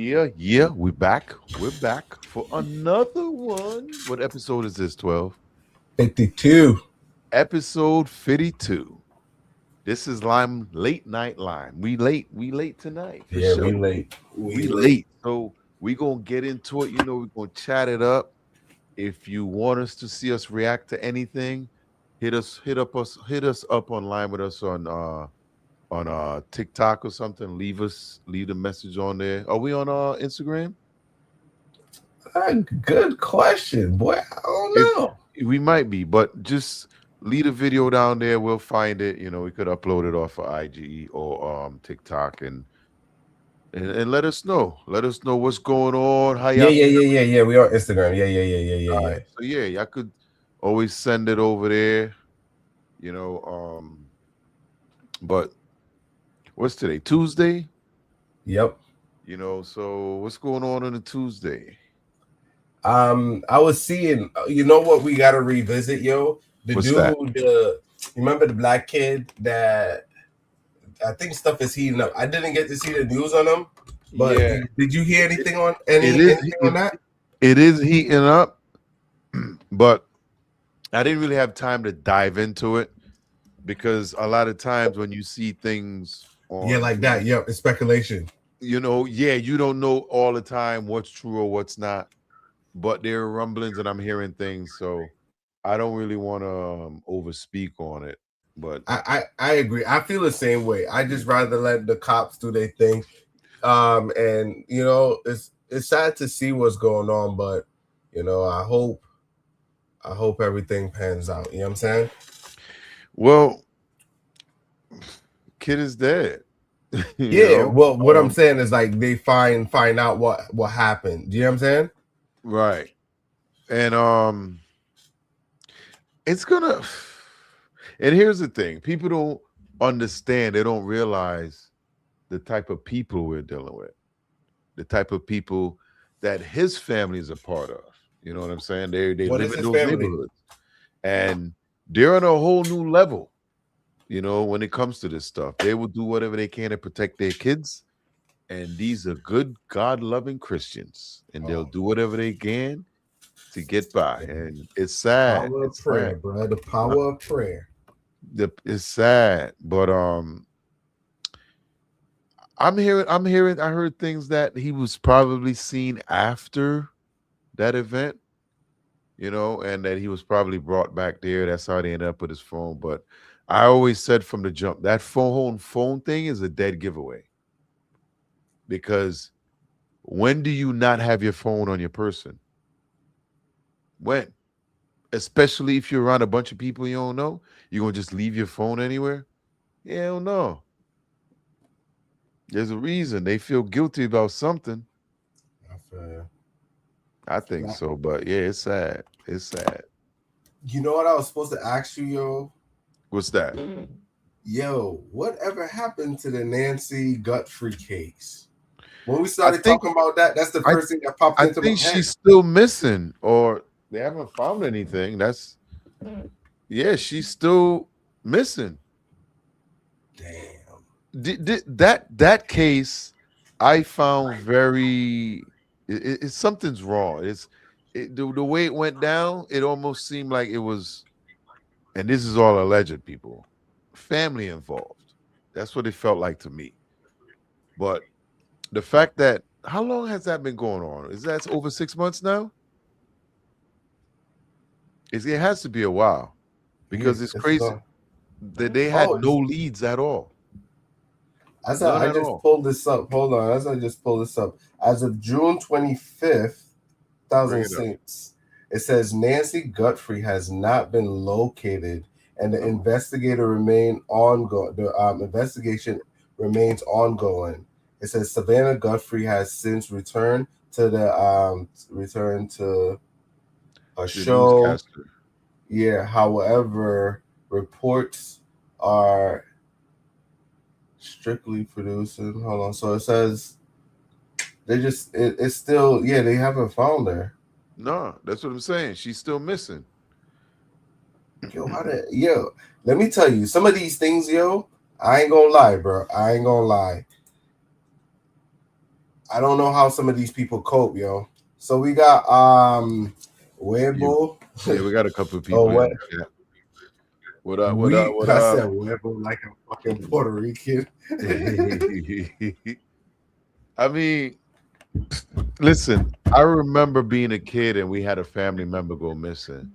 Yeah, we're back. We're back for another one. What episode is this? 12. 52. Episode 52. This is Lime Late Night Lime. We late tonight for Yeah, we sure. late. We We late. late. So we gonna get into it. We're gonna chat it up. If you want us to see us react to anything, hit us up online with us on TikTok or something. Leave the message on there. Are we on Instagram? Good question, boy. I don't If know. we might be, but just leave a video down there. We'll find it. We could upload it off of IG or TikTok and let us know. Let us know what's going on. How Yeah, y'all yeah, feel? yeah, yeah, yeah. We on Instagram. Yeah, yeah, yeah, yeah, All yeah, right. yeah. So yeah, y'all could always send it over there. You know, um, but what's today? Tuesday. Yep. So what's going on a Tuesday? I was seeing. You know what? We gotta revisit, yo. The What's that? dude. Remember the black kid that I think stuff is heating up. I didn't get to see the news on him, but Yeah, did you hear it, anything on it is. anything on that? It is heating up, but I didn't really have time to dive into it because a lot of times when you see things Yeah, on, like that. Yep, it's speculation. yeah, you don't know all the time what's true or what's not, but there are rumblings and I'm hearing things, so I don't really want to over speak on it. But I agree. I feel the same way. I just rather let the cops do their thing. And it's sad to see what's going on, but I hope everything pans out. You know what I'm saying? well, kid is dead. you Yeah. know, Well, what I'm um, saying is like they find out what happened. Do you know what I'm saying? right, and it's gonna. And here's the thing: people don't understand. They don't realize the type of people we're dealing with, the type of people that his family is a part of. You know what I'm saying? They What live is in his those family? neighborhoods, and they're on a whole new level. When it comes to this stuff, they will do whatever they can to protect their kids. And these are good, God loving Christians, and they'll Oh, do whatever they can to get by. And it's sad. power of It's sad. prayer, bro. The Uh, power of prayer. It's sad, but I heard things that he was probably seen after that event, and that he was probably brought back there. That's how they ended up with his phone. But I always said from the jump that phone thing is a dead giveaway because when do you not have your phone on your person? When? Especially if you're around a bunch of people you don't know, you're gonna just leave your phone anywhere? Hell no. There's a reason they feel guilty about something. I feel I think you. so, but yeah, it's sad. It's sad. You know what I was supposed to ask you, yo? What's that? Yo, whatever happened to the Nancy Guthrie case? When we I started think talking about that, that's the I first thing that popped I into my think head. she's still missing, or they haven't found anything. Yeah, she's still missing. Damn. That case I found very something's wrong. The way it went down, it almost seemed like it was, and this is all alleged people, family involved. That's what it felt like to me. But the fact that how long has that been going on? Is that over 6 months now? It has to be a while Yeah, because it's it's crazy long. that they had Oh, no leads at all, I none at just all. pulled this up. Hold on. As I just pulled this up. As of June 25th, Bring it up. 2006, it says Nancy Guthrie has not been located and the Come on. investigator remain ongoing. The investigation remains ongoing. It says Savannah Guthrie has since returned to a The show. newscaster. Yeah, however, reports are strictly producing. Hold on. So it says it's still, yeah, they haven't found her. No, that's what I'm saying. She's still missing. Yo, let me tell you, some of these things, yo, I ain't gonna lie, bro. I ain't gonna lie. I don't know how some of these people cope, yo. So we got Yeah, Weibo. yeah, we got a couple of Oh, people in what the chat. What up? What up? we What I up? said Weibo like a fucking Puerto Rican. I mean, listen, I remember being a kid and we had a family member go missing.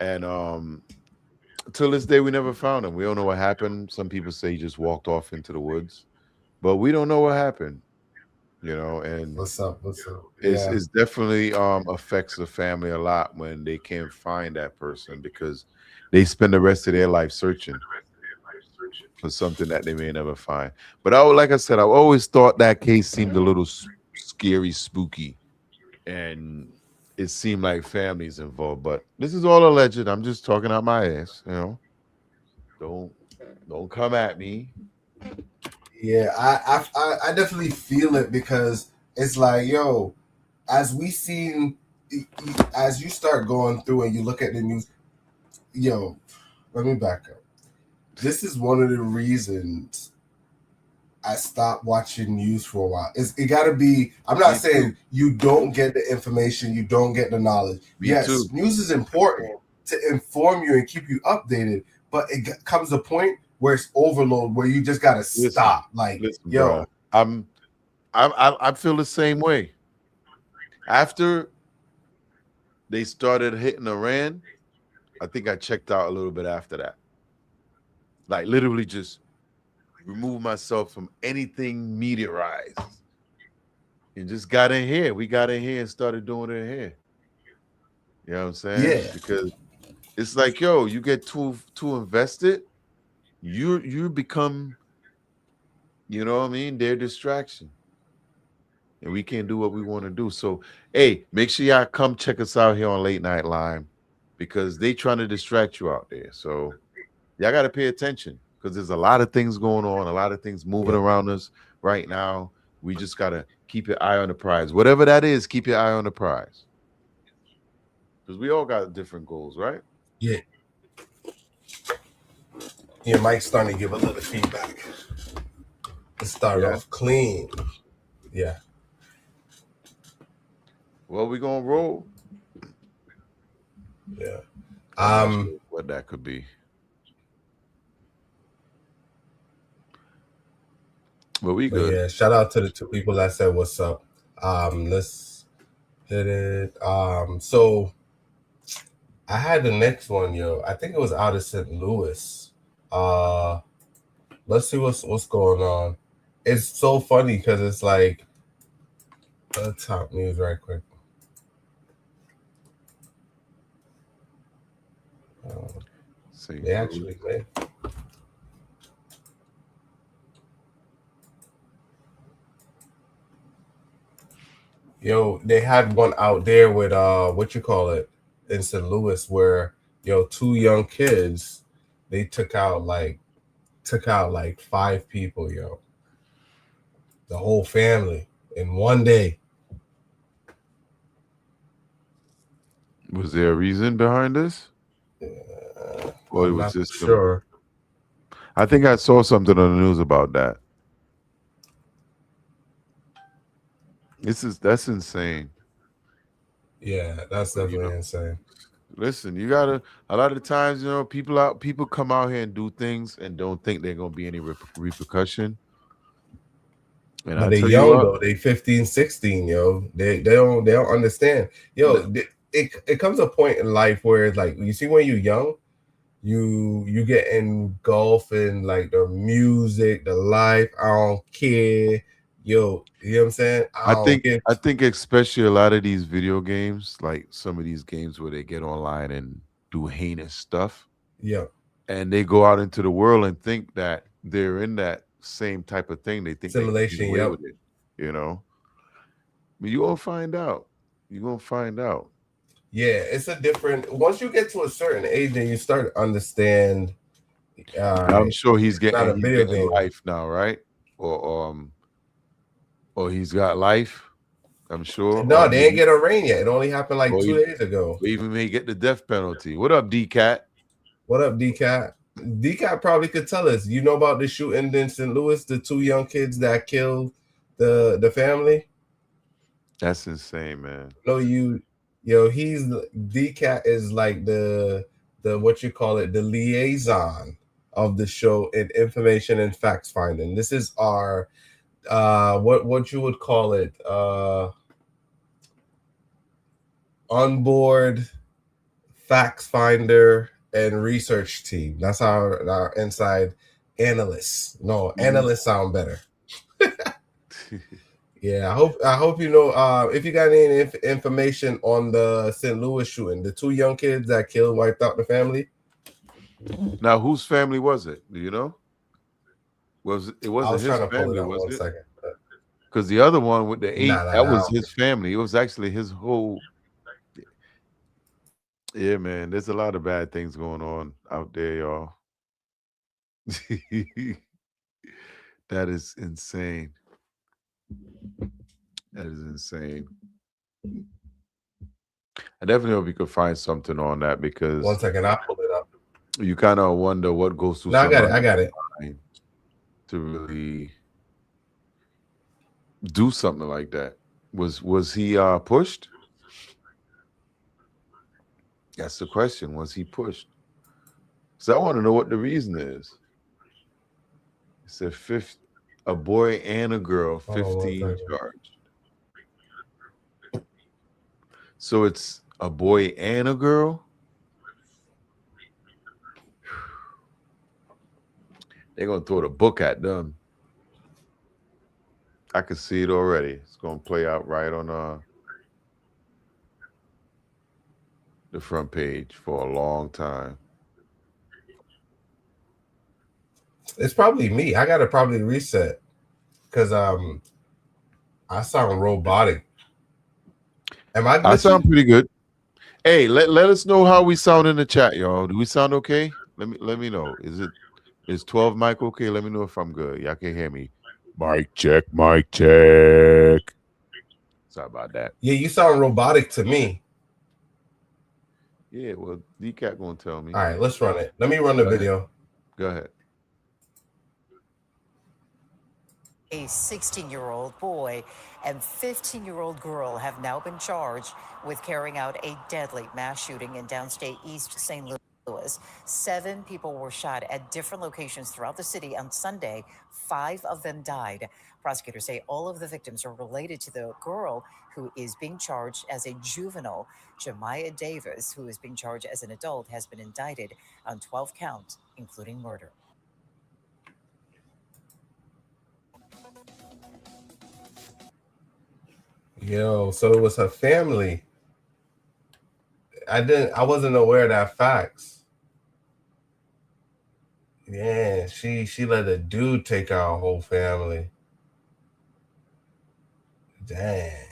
And till this day we never found him. We don't know what happened. Some people say he just walked off into the woods, but we don't know what happened, and What's up? What's up? it's Yeah. it's definitely affects the family a lot when they can't find that person because they spend the rest of their life searching for something that they may never find. But like I said, I always thought that case seemed a little scary, spooky, and it seemed like families involved. But this is all alleged. I'm just talking out my ass. Don't don't come at me. Yeah, I definitely feel it because it's like, yo, as we seen, as you start going through and you look at the news, yo, let me back up. This is one of the reasons I stopped watching news for a while. It got to be. I'm not Me saying too. you don't get the information, you don't get the knowledge. Me Yes, too. news is important to inform you and keep you updated, but it comes a point where it's overload, where you just got to Listen, stop. Like, listen, bro. yo, I feel the same way. After they started hitting Iran, I think I checked out a little bit after that. Like literally just remove myself from anything meteorized and just got in here. We got in here and started doing it here. You know what I'm saying? yeah, Because it's like, yo, you get too invested, you become, you know what I mean, their distraction. And we can't do what we want to do. So, hey, make sure y'all come check us out here on Late Night Lime because they trying to distract you out there. So y'all got to pay attention because there's a lot of things going on, a lot of things moving yeah. around us right now. We just got to keep your eye on the prize. Whatever that is, keep your eye on the prize. Because we all got different goals, right? Yeah. Your mic's starting to give a little feedback. Let's start Yeah. off clean. Yeah. Well, we going to roll. Yeah. I'm not sure what that could be. But we good. Yeah, shout out to the two people that said what's up. Let's hit it. So I had the next one, yo. I think it was out of St. Louis. Let's see what's going on. It's so funny because it's like top news right quick. They actually made. Yo, they had one out there with what you call it in St. Louis where two young kids, they took out like 5 people, yo. The whole family in one day. Was there a reason behind this? Or it was just sure. I think I saw something on the news about that. That's insane. Yeah, that's definitely insane. Listen, you gotta. A lot of times, people come out here and do things and don't think they're gonna be any repercussion. And but they young though. They 15, 16, yo. They don't understand, yo. It comes a point in life where it's like you see when you're young, you get engulfed in like the music, the life. I don't care. Yo, you know what I'm saying? I think especially a lot of these video games, like some of these games where they get online and do heinous stuff. Yeah. And they go out into the world and think that they're in that same type of thing. They think simulation, they with it, But you're gonna find out. You're gonna find out. Yeah, it's a different once you get to a certain age and you start to understand. I'm sure he's getting life now, right? Or he's got life. I'm sure. No, they ain't get a rain yet. It only happened like 2 days ago. We even may get the death penalty. What up, D-Cat? What up, D-Cat? D-Cat probably could tell us. You know about the shooting in St. Louis, the 2 young kids that killed the family. That's insane, man. No, he's DCAT is like the what you call it, the liaison of the show in information and facts finding. This is our what you would call it, onboard facts finder and research team. That's our inside analysts. No, analysts sound better. Yeah, I hope you know. If you got any information on the St. Louis shooting, the 2 young kids that killed, wiped out the family. Now, whose family was it? Do you know? It wasn't his family, was it? Second. Because the other one with the 8, that was No. his family. It was actually his whole. Yeah, man. There's a lot of bad things going on out there, y'all. That is insane. That is insane. I definitely hope you could find something on that, because 1 second, I'll pull it up. you kind of wonder what goes through. No, I got it. To really do something like that. Was he pushed? That's the question. Was he pushed? So I want to know what the reason is. It's a boy and a girl, 15 charged. So it's a boy and a girl. They're gonna throw the book at them. I can see it already. It's gonna play out right on the front page for a long time. It's probably me. I gotta probably reset because I sound robotic. Am I glitching? I sound pretty good. Hey, let us know how we sound in the chat, y'all. Do we sound okay? Let me know. Is 12 mic okay? Let me know if I'm good. Y'all can hear me. Mic check, mic check. Sorry about that. Yeah, you sound robotic to me. Yeah, well, DCAT gonna tell me. All right, let's run it. Let me run the video. Go ahead. A 16-year-old boy and 15-year-old girl have now been charged with carrying out a deadly mass shooting in downstate East St. Louis. 7 people were shot at different locations throughout the city on Sunday. 5 of them died. Prosecutors say all of the victims are related to the girl who is being charged as a juvenile. Jemiah Davis, who is being charged as an adult, has been indicted on 12 counts, including murder. Yo, so it was her family. I wasn't aware of that facts. Yeah, she let a dude take our whole family. Dang.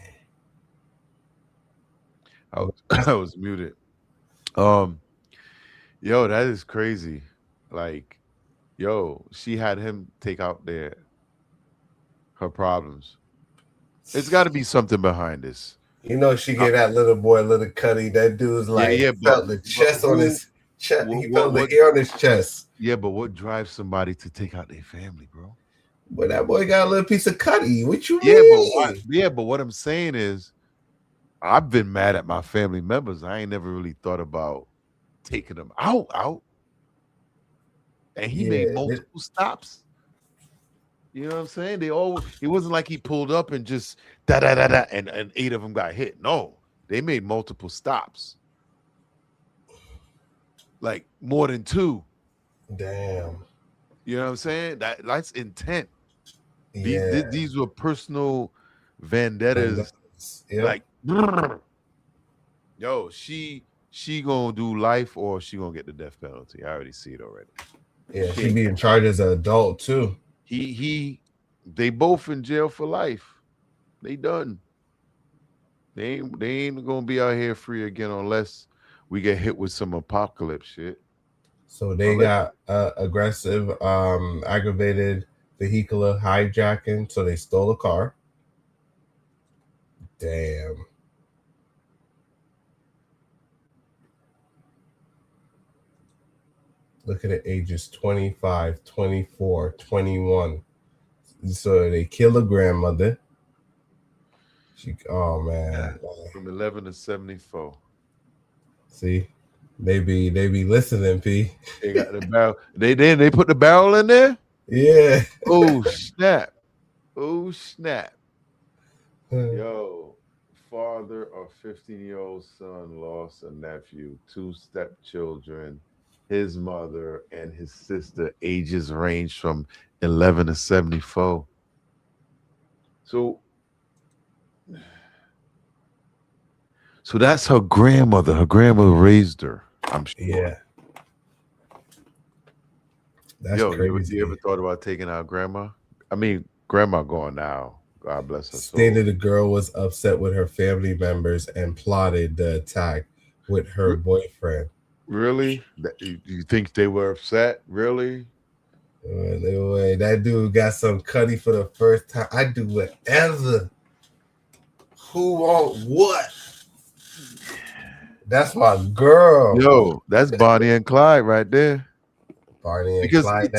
I was muted. Yo, that is crazy. Like, yo, she had him take out her problems. It's got to be something behind this. You know, she gave that little boy a little cutty. That dude's like, felt the chest on his chest. He felt the hair on his chest. Yeah, but what drives somebody to take out their family, bro? But that boy got a little piece of cutty. What you mean? But what I'm saying is, I've been mad at my family members. I ain't never really thought about taking them out. And he made multiple stops. You know what I'm saying? It wasn't like he pulled up and just and 8 of them got hit. No, they made multiple stops. Like more than 2. Damn. You know what I'm saying? That's intent. Yeah. These were personal vendettas. Yep. Like, yo, she gonna do life or she gonna get the death penalty. I already see it already. Yeah, she be in charge as an adult too. They both in jail for life. They done. They ain't gonna be out here free again unless we get hit with some apocalypse shit. So they got aggressive, aggravated vehicular hijacking. So they stole a car. Damn. Look at the ages 25, 24, 21. So they kill a grandmother. Oh man. From 11 to 74. See, they be listening, P. They got the barrel. They put the barrel in there. Yeah. Oh snap! Oh snap! Yo, father of 15-year-old son lost a nephew, 2 stepchildren, his mother and his sister. Ages range from 11 to 74. So that's her grandmother. Her grandmother raised her. I'm sure. Yeah. That's Yo, crazy. you ever thought about taking out grandma? I mean, grandma gone now. God bless her soul. Stated the girl was upset with her family members and plotted the attack with her boyfriend. Really? You think they were upset? Really? That dude got some cutty for the first time. I do whatever. Who want what? That's my girl. Yo, that's Bonnie and Clyde right there. Bonnie and Because Clyde,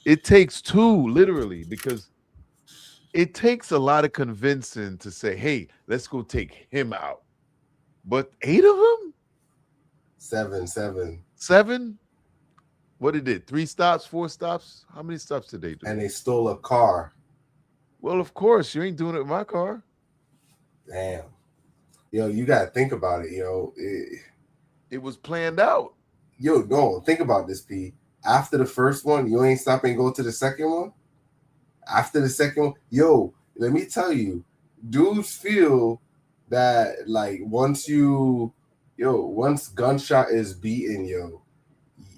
it takes two, literally, because it takes a lot of convincing to say, hey, let's go take him out. But 8 of them? Seven? What did it? 3 stops, 4 stops? How many stops did they do? And they stole a car. Well, of course, you ain't doing it with my car. Damn. Yo, you gotta think about it, yo. It was planned out. Yo, no, think about this, P. After the first one, you ain't stop and go to the second one? After the second one, yo, let me tell you, dudes feel that like once gunshot is beaten, yo,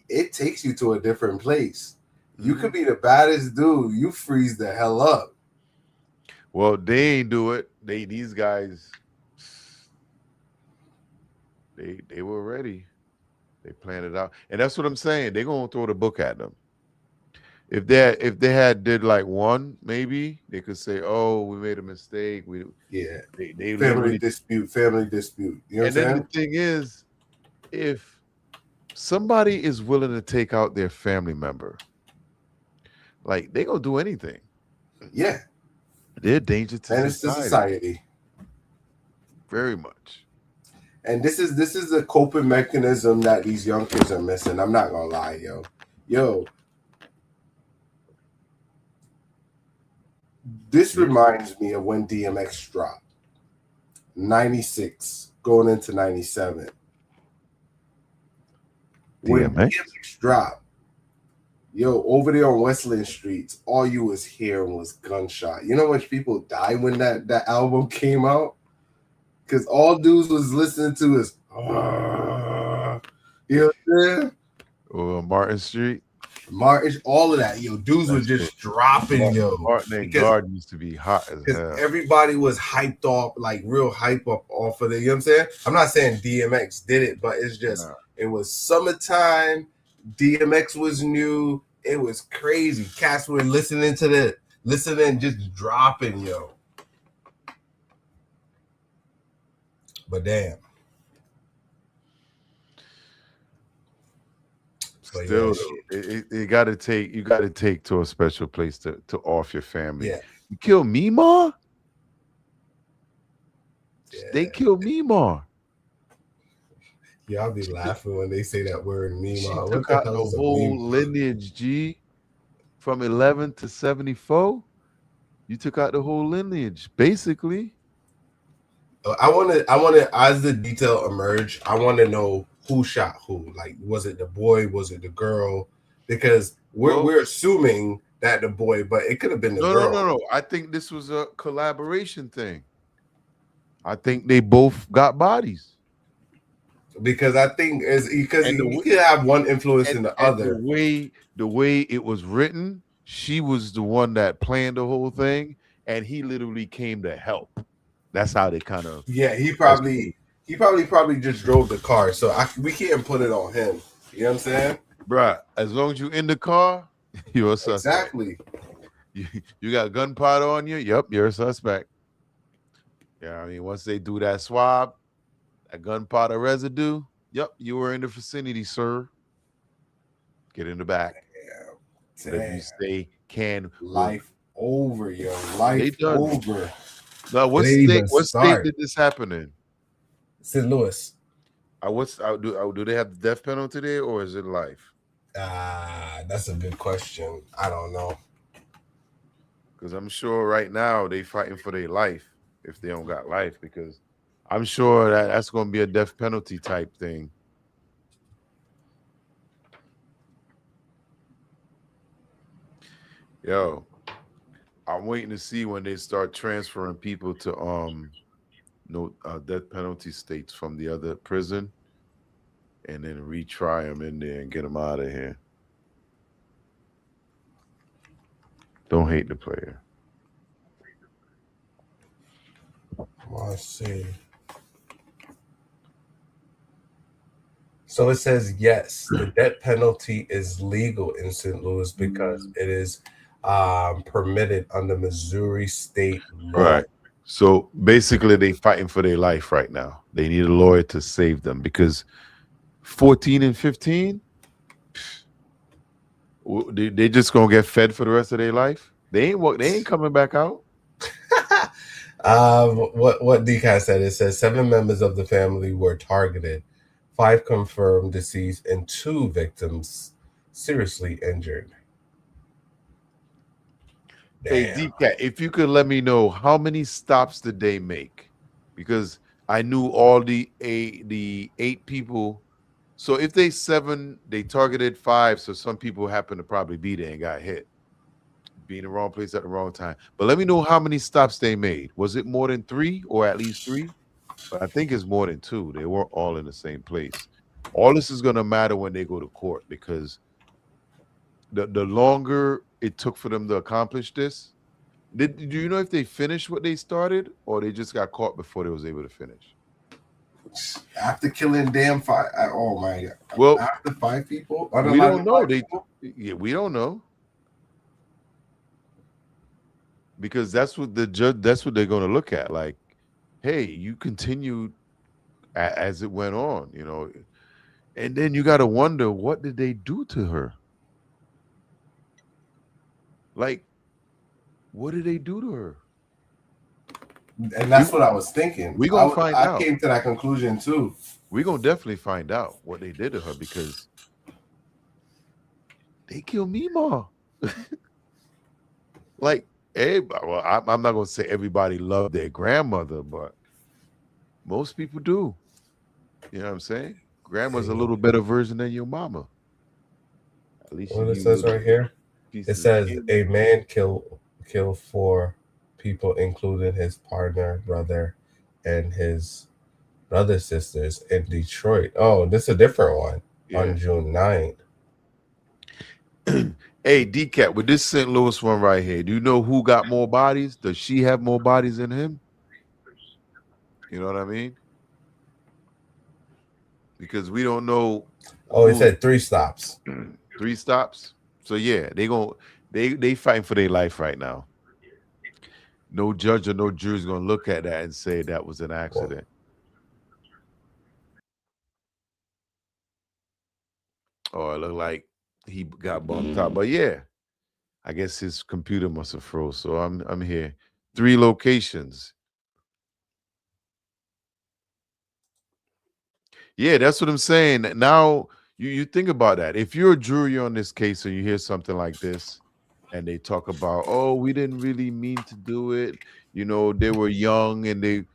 it takes you to a different place. You could be the baddest dude, you freeze the hell up. Well, they ain't do it. These guys, they were ready. They planned it out, and that's what I'm saying. They're gonna throw the book at them. If they had did like one, maybe they could say, "Oh, we made a mistake." They family dispute. You know what I'm saying? The thing is, if somebody is willing to take out their family member, like they gonna do anything. Yeah, they're a danger to society. Very much. And this is a coping mechanism that these young kids are missing. I'm not gonna lie, yo. This reminds me of when DMX dropped. 96, going into 97. When DMX dropped, yo, over there on Westland Streets, all you was hearing was gunshot. You know how much people died when that album came out? Because all dudes was listening to is, you know what I'm saying? Martin Street. All of that, yo, dudes were just dropping, yo. Martin and Garden used to be hot as hell. Everybody was hyped off, like real hype up off of it. You know what I'm saying? I'm not saying DMX did it, but it's just it was summertime. DMX was new. It was crazy. Cats were listening, just dropping, yo. But damn. Still, you got to take to a special place to off your family. Yeah. You kill Mima? Yeah. They kill Mima. Yeah, I'll be laughing when they say that word, Mima. She took out the whole lineage, G. From 11 to 74. You took out the whole lineage, basically. I want to, as the detail emerge, I want to know who shot who. Like, was it the boy? Was it the girl? Because we're assuming that the boy, but it could have been the girl. No. I think this was a collaboration thing. I think they both got bodies. Because I think you could have one influence in the other. The way it was written, she was the one that planned the whole thing, and he literally came to help. That's how they kind of. Yeah, he probably just drove the car, so we can't put it on him. You know what I'm saying, bruh? As long as you're in the car, you're a suspect. Exactly. You got gunpowder on you. Yep, you're a suspect. Yeah, I mean, once they do that swab, that gunpowder residue. Yep, you were in the vicinity, sir. Get in the back. Yeah. that you say can will Life over, yo. they Life done. over. Now It ain't even what state start. did this happen in? St. Louis. Do they have the death penalty there or is it life? That's a good question. I don't know. Because I'm sure right now they fighting for their life if they don't got life, because I'm sure that's going to be a death penalty type thing. Yo, I'm waiting to see when they start transferring people to no death penalty states from the other prison, and then retry them in there and get them out of here. Don't hate the player. Let's see. So it says yes, the death penalty is legal in St. Louis because it is permitted under Missouri state law. Right. So basically, they fighting for their life right now. They need a lawyer to save them because 14 and 15, they just gonna get fed for the rest of their life. They ain't coming back out. What DCAT said, it says 7 members of the family were targeted, 5 confirmed deceased, and 2 victims seriously injured. Hey, DCAT, if you could let me know how many stops did they make, because I knew all the 8 people. So if they targeted 5, so some people happen to probably be there and got hit, be in the wrong place at the wrong time. But let me know how many stops they made. Was it more than 3 or at least 3? But I think it's more than 2. They weren't all in the same place. All this is going to matter when they go to court, because the longer it took for them to accomplish this, do you know if they finished what they started or they just got caught before they was able to finish? After killing damn 5, oh my God. Well, after 5 people, we don't know. We don't know, because that's what they're going to look at. Like, hey, you continued as it went on, and then you got to wonder, what did they do to her? Like, what did they do to her? And that's what I was thinking. We're going to find out. I came to that conclusion too. We're going to definitely find out what they did to her, because they killed Mima. Like, well, I'm not going to say everybody loved their grandmother, but most people do. You know what I'm saying? Grandma's a little better version than your mama. At least what it says right here. It says a man killed 4 people, including his partner, brother, and his brother's sisters in Detroit. Oh, this is a different one. On June 9th. Hey, DCAT, with this St. Louis one right here, do you know who got more bodies? Does she have more bodies than him? You know what I mean? Because we don't know. Oh, it said 3 stops. 3 stops. So yeah, they fighting for their life right now. No judge or no jury is gonna look at that and say that was an accident. Oh, it looked like he got bumped out. But yeah, I guess his computer must have froze. So I'm here. 3 locations. Yeah, that's what I'm saying. Now you think about that. If you're a jury on this case and you hear something like this, and they talk about, oh, we didn't really mean to do it. They were young, and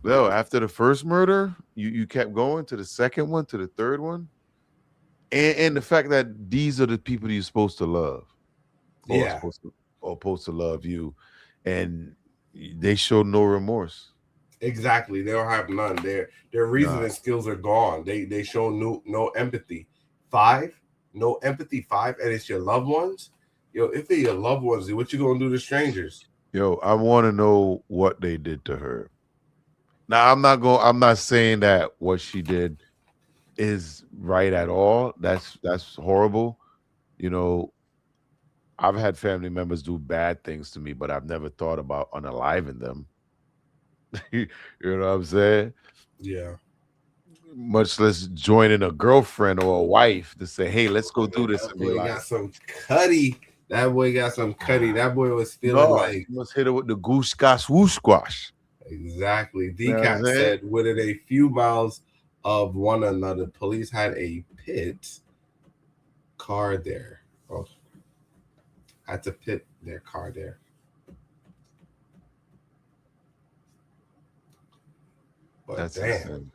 after the first murder, you kept going to the second one, to the third one. And the fact that these are the people you're supposed to love. Yeah. Supposed to love you. And they show no remorse. Exactly. They don't have none. Their reasoning skills are gone. They show no empathy. 5, no empathy. 5, and it's your loved ones. Yo, if they're your loved ones, what you gonna do to strangers? Yo, I want to know what they did to her. Now, I'm not saying that what she did is right at all. That's horrible. I've had family members do bad things to me, but I've never thought about unaliving them. You know what I'm saying? Yeah. much less joining a girlfriend or a wife to say, "Hey, let's go do this." That And be boy like, got some cutty. That boy got some cutty. That boy was feeling "No, like you must hit it with the goose squash, whoosh squash." exactly. You know what I'm DCAT saying? said within a few miles of one another, police had a pit car there. Oh, had to pit their car there. But That's damn. insane.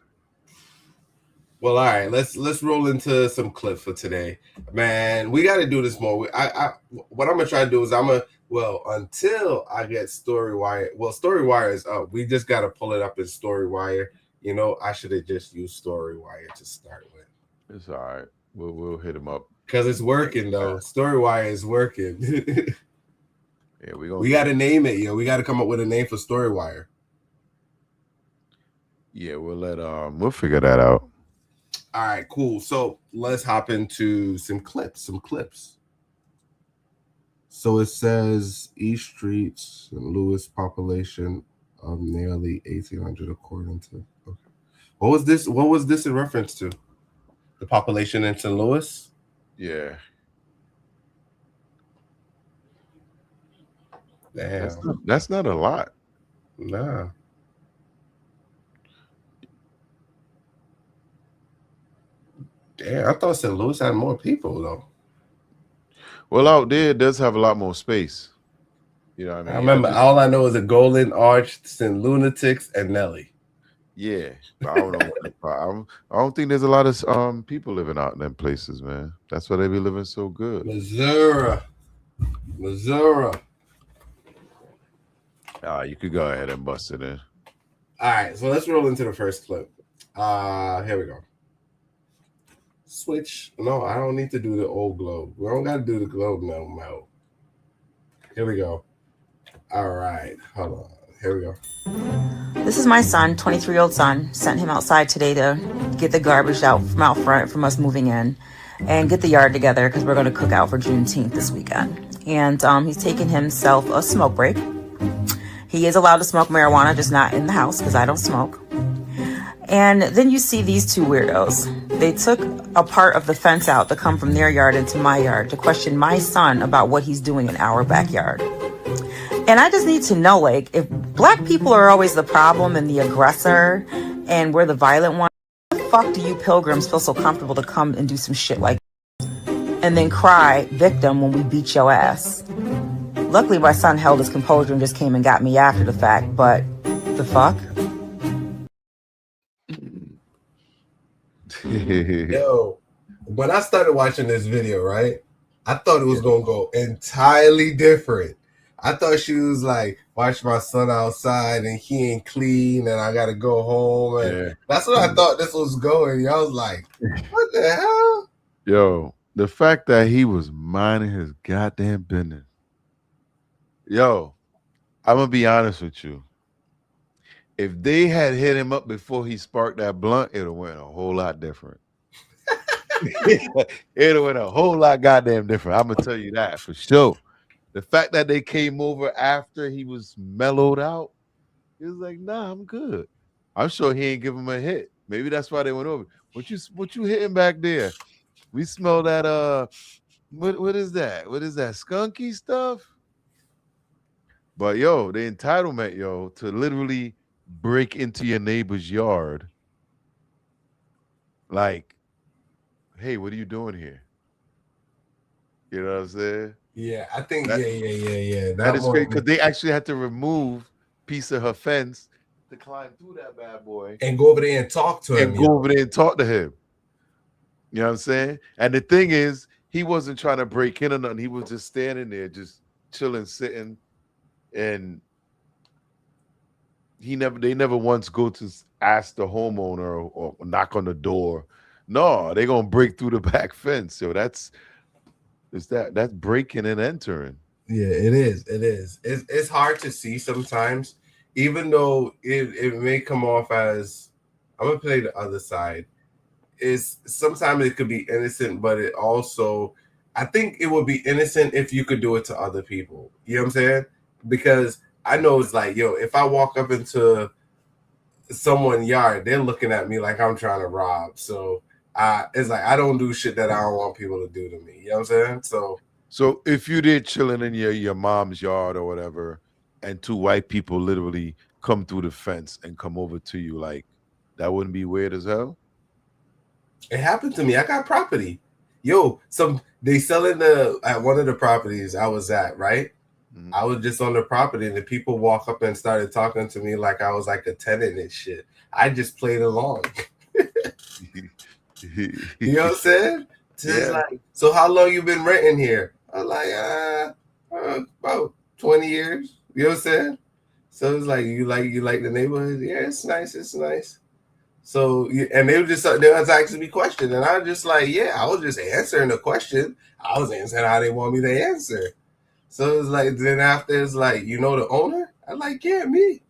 Well, all right. Let's roll into some clips for today, man. We got to do this more. What I'm gonna try to do is until I get StoryWire. Well, StoryWire is up. We just got to pull it up in StoryWire. You know, I should have just used StoryWire to start with. It's all right. We'll hit him up because it's working though. StoryWire is working. Yeah, we got to name it, yo. We got to come up with a name for StoryWire. Yeah, we'll figure that out. All right, cool. So let's hop into some clips. So it says East Street, St. Louis population of nearly 1,800, according to. Okay. What was this? What was this in reference to? The population in St. Louis? Yeah. Damn. That's not a lot. Nah. Damn, I thought St. Louis had more people though. Well, out there it does have a lot more space. You know what I mean? I remember all I know is a Golden Arch, St. Lunatics, and Nelly. Yeah, but I don't know. I don't think there's a lot of people living out in them places, man. That's why they be living so good. Missouri. You could go ahead and bust it in. All right, so let's roll into the first clip. Here we go. Switch. No, I don't need to do the old globe. We don't got to do the globe no more. Here we go. All right, hold on. Here we go. This is my son, 23-year-old son. Sent him outside today to get the garbage out from out front from us moving in and get the yard together because we're going to cook out for Juneteenth this weekend. And he's taking himself a smoke break. He is allowed to smoke marijuana, just not in the house because I don't smoke. And then you see these two weirdos. They took a part of the fence out to come from their yard into my yard to question my son about what he's doing in our backyard. And I just need to know, like, if black people are always the problem and the aggressor and we're the violent one, why the fuck do you pilgrims feel so comfortable to come and do some shit like this and then cry victim when we beat your ass? Luckily, my son held his composure and just came and got me after the fact, but the fuck? Yo, when I started watching this video, right, I thought it was going to go entirely different. I thought she was like, watch my son outside and he ain't clean and I got to go home. And that's what I thought this was going. I was like, what the hell? Yo, the fact that he was minding his goddamn business. Yo, I'm going to be honest with you. If they had hit him up before he sparked that blunt, it would have went a whole lot different. It would have went a whole lot goddamn different. I'm going to tell you that for sure. The fact that they came over after he was mellowed out, he was like, nah, I'm good. I'm sure he ain't give him a hit. Maybe that's why they went over. What you hitting back there? We smell that what is that? What is that? Skunky stuff? But yo, the entitlement, yo, to literally break into your neighbor's yard. Like, hey, what are you doing here? You know what I'm saying? Yeah, I think yeah. That is great because they actually had to remove a piece of her fence to climb through that bad boy and go over there and talk to him. Go over there and talk to him. You know what I'm saying? And the thing is, he wasn't trying to break in or nothing. He was just standing there, just chilling, sitting, and they never once go to ask the homeowner or knock on the door. No, they're gonna break through the back fence. So that's breaking and entering. Yeah, it is. It's hard to see sometimes, even though it may come off as, I'm gonna play the other side. Is sometimes it could be innocent, but it also, I think it would be innocent if you could do it to other people. You know what I'm saying? Because I know it's like, yo, if I walk up into someone's yard, they're looking at me like I'm trying to rob. So it's like I don't do shit that I don't want people to do to me. You know what I'm saying? So if you did chilling in your mom's yard or whatever, and two white people literally come through the fence and come over to you, like that wouldn't be weird as hell? It happened to me. I got property. Yo, they selling at one of the properties I was at, right? Mm-hmm. I was just on the property and the people walk up and started talking to me like I was like a tenant and shit. I just played along. You know what I'm saying? Yeah. Like, so how long you been renting here? I'm like, about 20 years. You know what I'm saying? So it's like you like the neighborhood? Yeah, it's nice. It's nice. So, and they was asking me questions, and I was just like, yeah, I was just answering the question. I was answering how they want me to answer. So it's like, then after it's like, you know the owner? I'm like, yeah, me.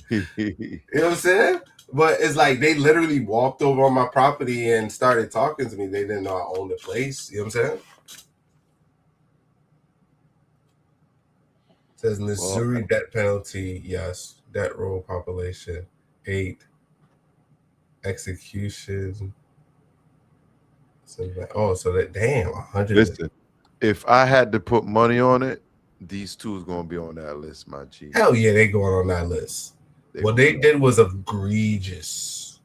You know what I'm saying? But it's like they literally walked over on my property and started talking to me. They didn't know I owned the place. You know what I'm saying? It says Missouri death penalty, yes. Death row population, 8. Execution. So that damn 100. Listen, if I had to put money on it, these two is gonna be on that list, my G. Hell yeah, they going on that list. What they did was egregious.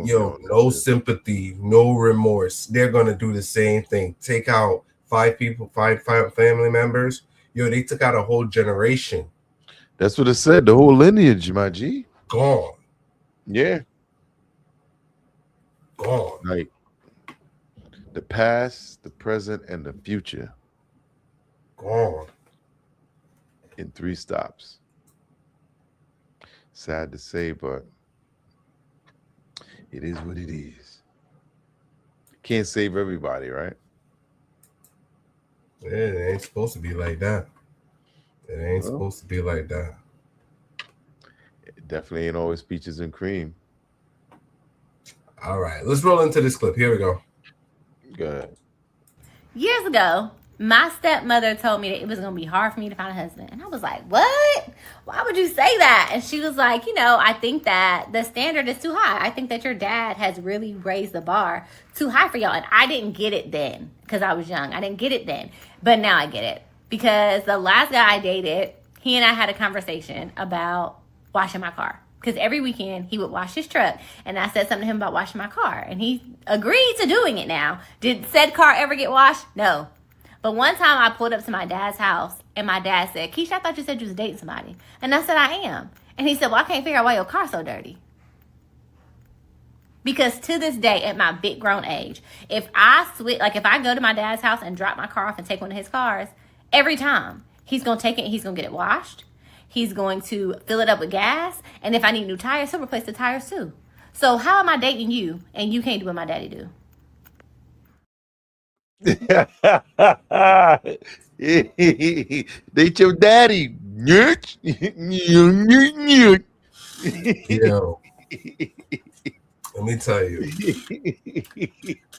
Yo, no sympathy, no remorse. They're gonna do the same thing. Take out 5 family members. Yo, they took out a whole generation. That's what it said. The whole lineage, my G. Gone. Yeah. Gone. Like the past, the present, and the future. Gone. In 3 stops. Sad to say, but it is what it is. Can't save everybody, right? Yeah, it ain't supposed to be like that. It ain't supposed to be like that. It definitely ain't always peaches and cream. All right, let's roll into this clip. Here we go. Go ahead. Years ago, my stepmother told me that it was going to be hard for me to find a husband. And I was like, what? Why would you say that? And she was like, I think that the standard is too high. I think that your dad has really raised the bar too high for y'all. And I didn't get it then because I was young. I didn't get it then. But now I get it. Because the last guy I dated, he and I had a conversation about washing my car. Because every weekend he would wash his truck. And I said something to him about washing my car. And he agreed to doing it now. Did said car ever get washed? No. But one time I pulled up to my dad's house and my dad said, Keisha, I thought you said you was dating somebody. And I said, I am. And he said, well, I can't figure out why your car's so dirty. Because to this day, at my big grown age, if I go to my dad's house and drop my car off and take one of his cars, every time he's going to take it, he's going to get it washed. He's going to fill it up with gas. And if I need new tires, he'll replace the tires too. So how am I dating you and you can't do what my daddy do? They your daddy. Yo, let me tell you,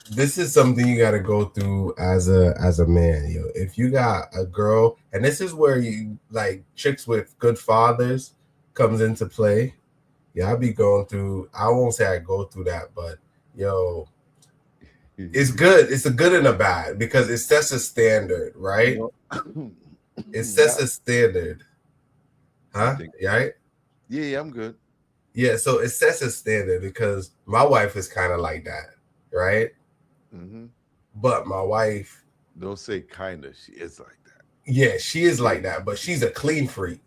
this is something you got to go through as a man. Yo, if you got a girl, and this is where you like chicks with good fathers comes into play. Yeah, I be going through. I won't say I go through that, but yo. It's good. It's a good and a bad because it sets a standard, right? It sets a standard. Huh? Right? Yeah, I'm good. Yeah, so it sets a standard because my wife is kind of like that, right? Mm-hmm. But my wife... Don't say kind of. She is like that. Yeah, she is like that, but she's a clean freak.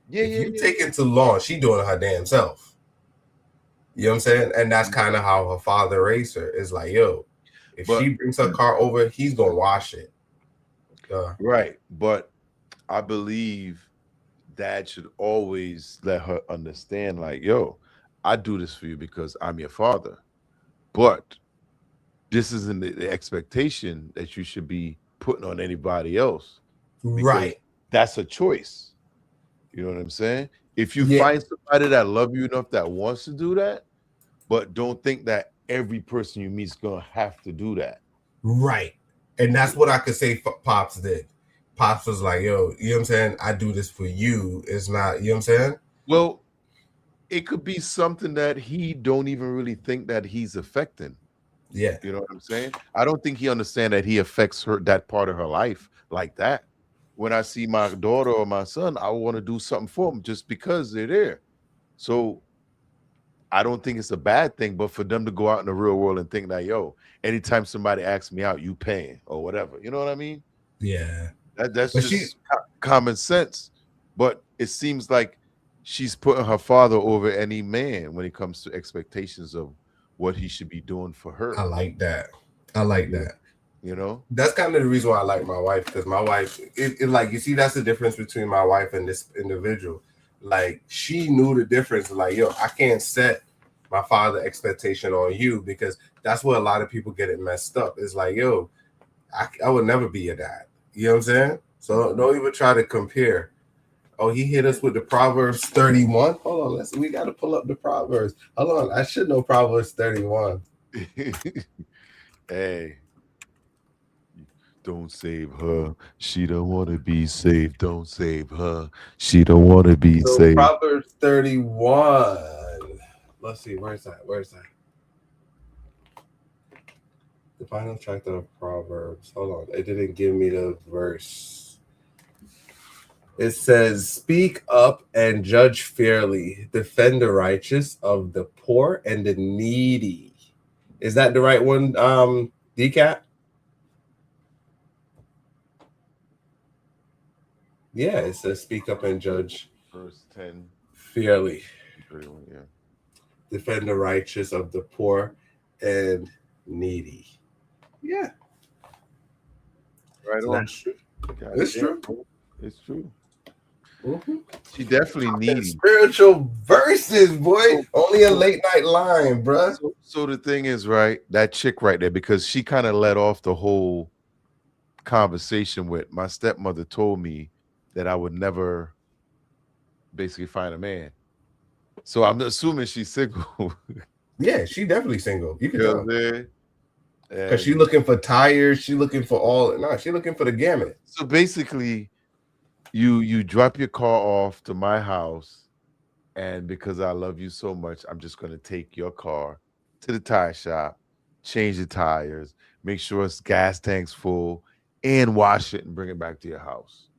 Yeah, if you taking too long, she doing her damn self. You know what I'm saying? And that's kind of how her father raised her. It's like, yo, if she brings her car over, he's going to wash it. Right. But I believe dad should always let her understand, like, yo, I do this for you because I'm your father. But this isn't the expectation that you should be putting on anybody else. Right. That's a choice. You know what I'm saying? If you find somebody that love you enough that wants to do that, but don't think that every person you meet is going to have to do that. Right. And that's what I could say Pops did. Pops was like, yo, you know what I'm saying? I do this for you. It's not, you know what I'm saying? Well, it could be something that he don't even really think that he's affecting. Yeah. You know what I'm saying? I don't think he understand that he affects her, that part of her life, like that. When I see my daughter or my son, I want to do something for them just because they're there. So I don't think it's a bad thing, but for them to go out in the real world and think that, yo, anytime somebody asks me out, you paying or whatever. You know what I mean? Yeah. That's But just common sense. But it seems like she's putting her father over any man when it comes to expectations of what he should be doing for her. I like that. I like that. You know? That's kind of the reason why I like my wife, because my wife, it like, you see, that's the difference between my wife and this individual. Like, she knew the difference. Like, yo, I can't set my father expectation on you, because that's where a lot of people get it messed up. It's like, yo, I would never be your dad. You know what I'm saying? So don't even try to compare. Oh, he hit us with the Proverbs 31. Hold on, we got to pull up the Proverbs. Hold on, I should know Proverbs 31. Hey, don't save her. She don't want to be saved. Don't save her. She don't want to be saved. Proverbs 31. Let's see, where's that? The final chapter of Proverbs. Hold on, it didn't give me the verse. It says, speak up and judge fairly. Defend the righteous of the poor and the needy. Is that the right one, DCAT? Yeah, it says speak up and judge Verse 10. fairly. 31, yeah. Defend the righteous of the poor and needy. Yeah. Right So on. that's true. God, It's yeah, true. It's true. Mm-hmm. She definitely needy. Spiritual verses, boy. Only a late night line, bruh. So the thing is, right, that chick right there, because she kind of led off the whole conversation with my stepmother told me that I would never basically find a man. So I'm assuming she's single. Yeah, she definitely single. You can You know tell. what I'm saying? Because she looking for tires. She looking for all. No, she looking for the gamut. So basically, you drop your car off to my house, and because I love you so much, I'm just gonna take your car to the tire shop, change the tires, make sure its gas tank's full, and wash it and bring it back to your house.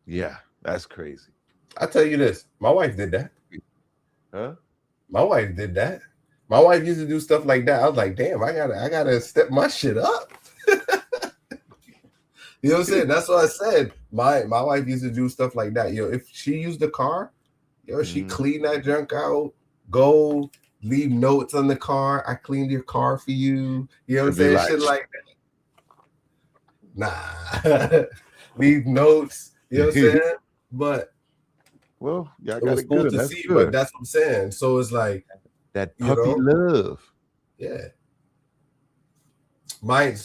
Yeah, that's crazy. I tell you this, my wife did that. Huh? My wife did that. My wife used to do stuff like that. I was like, damn, I gotta step my shit up. You know what I'm saying? That's what I said. My wife used to do stuff like that. Yo, if she used the car, yo, she clean that junk out, go leave notes on the car. I cleaned your car for you. You know what I'm saying? Like, shit like that. Nah. Leave notes. You know what I'm saying? But well, y'all it got was it cool good. to That's see, good. but that's what I'm saying. So it's like That you puppy love. Yeah. Mine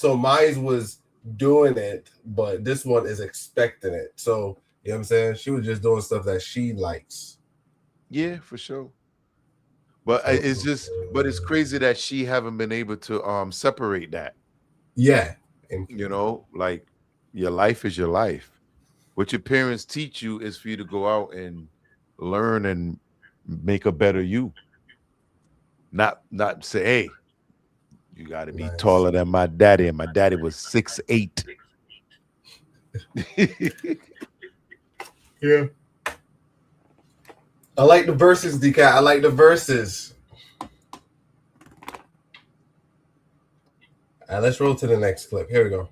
was doing it, but this one is expecting it. So, you know what I'm saying? She was just doing stuff that she likes. Yeah, for sure. But it's crazy that she haven't been able to separate that. Yeah. And You know, like your life is your life. What your parents teach you is for you to go out and learn and make a better you. Not say, hey, you got to be taller than my daddy, and my daddy was 6'8". Yeah. I like the verses, DK. I like the verses. All right, let's roll to the next clip. Here we go.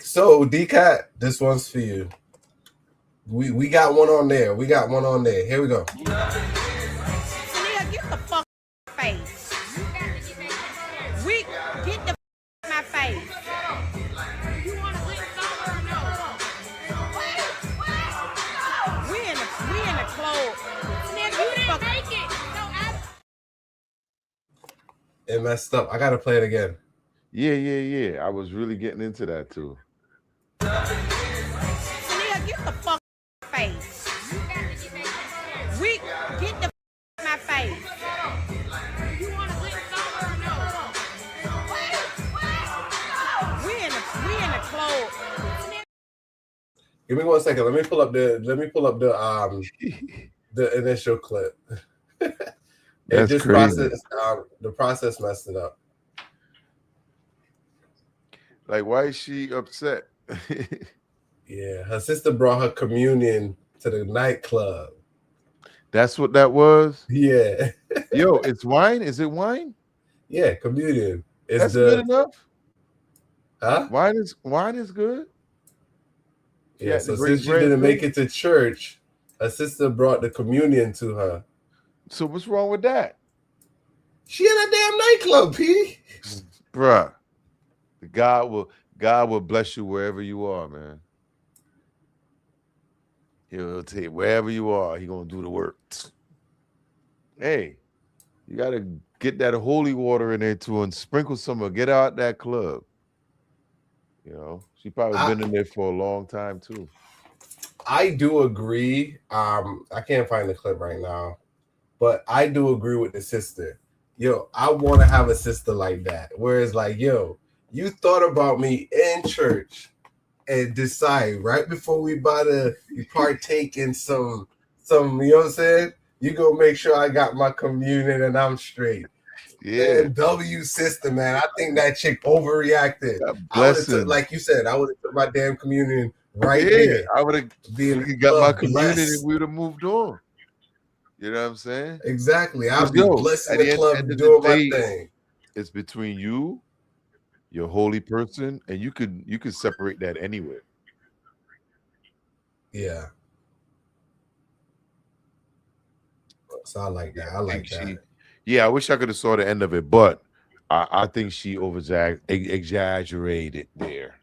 So, DK, this one's for you. We got one on there. Here we go. Get the fuck out my face. Get the fuck out my face. You want to win somewhere or no? We in the club. Nigga, you didn't make it. It messed up. I gotta play it again. Yeah. I was really getting into that too. Nigga, get the fuck out my face. Get the fuck out my face. You want to win somewhere or no? We in the club. Give me 1 second. Let me pull up the the initial clip. That's crazy. The process messed it up. Like, why is she upset? Yeah, her sister brought her communion to the nightclub. That's what that was. Yeah. Yo, it's wine. Is it wine? Yeah, communion. That's good enough. Huh? Wine is good. Yeah. So since she didn't make it to church, her sister brought the communion to her. So what's wrong with that? She in a damn nightclub, P. Bruh. God will bless you wherever you are, man. He'll take wherever you are, he gonna do the work. Hey, you gotta get that holy water in there too and sprinkle some or get out that club. You know, she probably been in there for a long time too. I do agree. I can't find the clip right now, but I do agree with the sister. Yo, I want to have a sister like that. Whereas, like, yo, you thought about me in church and decide right before we about to partake in some, you know what I'm saying? You go make sure I got my communion and I'm straight. Yeah. Man, W sister, man. I think that chick overreacted. Like you said, I would have took my damn communion right there. I would have got my communion and we would have moved on. You know what I'm saying? Exactly. I'll be blessing the club and doing my thing. It's between you, your holy person, and you could separate that anywhere. Yeah. So I like that. I like that. Yeah, I wish I could have saw the end of it, but I think she exaggerated there.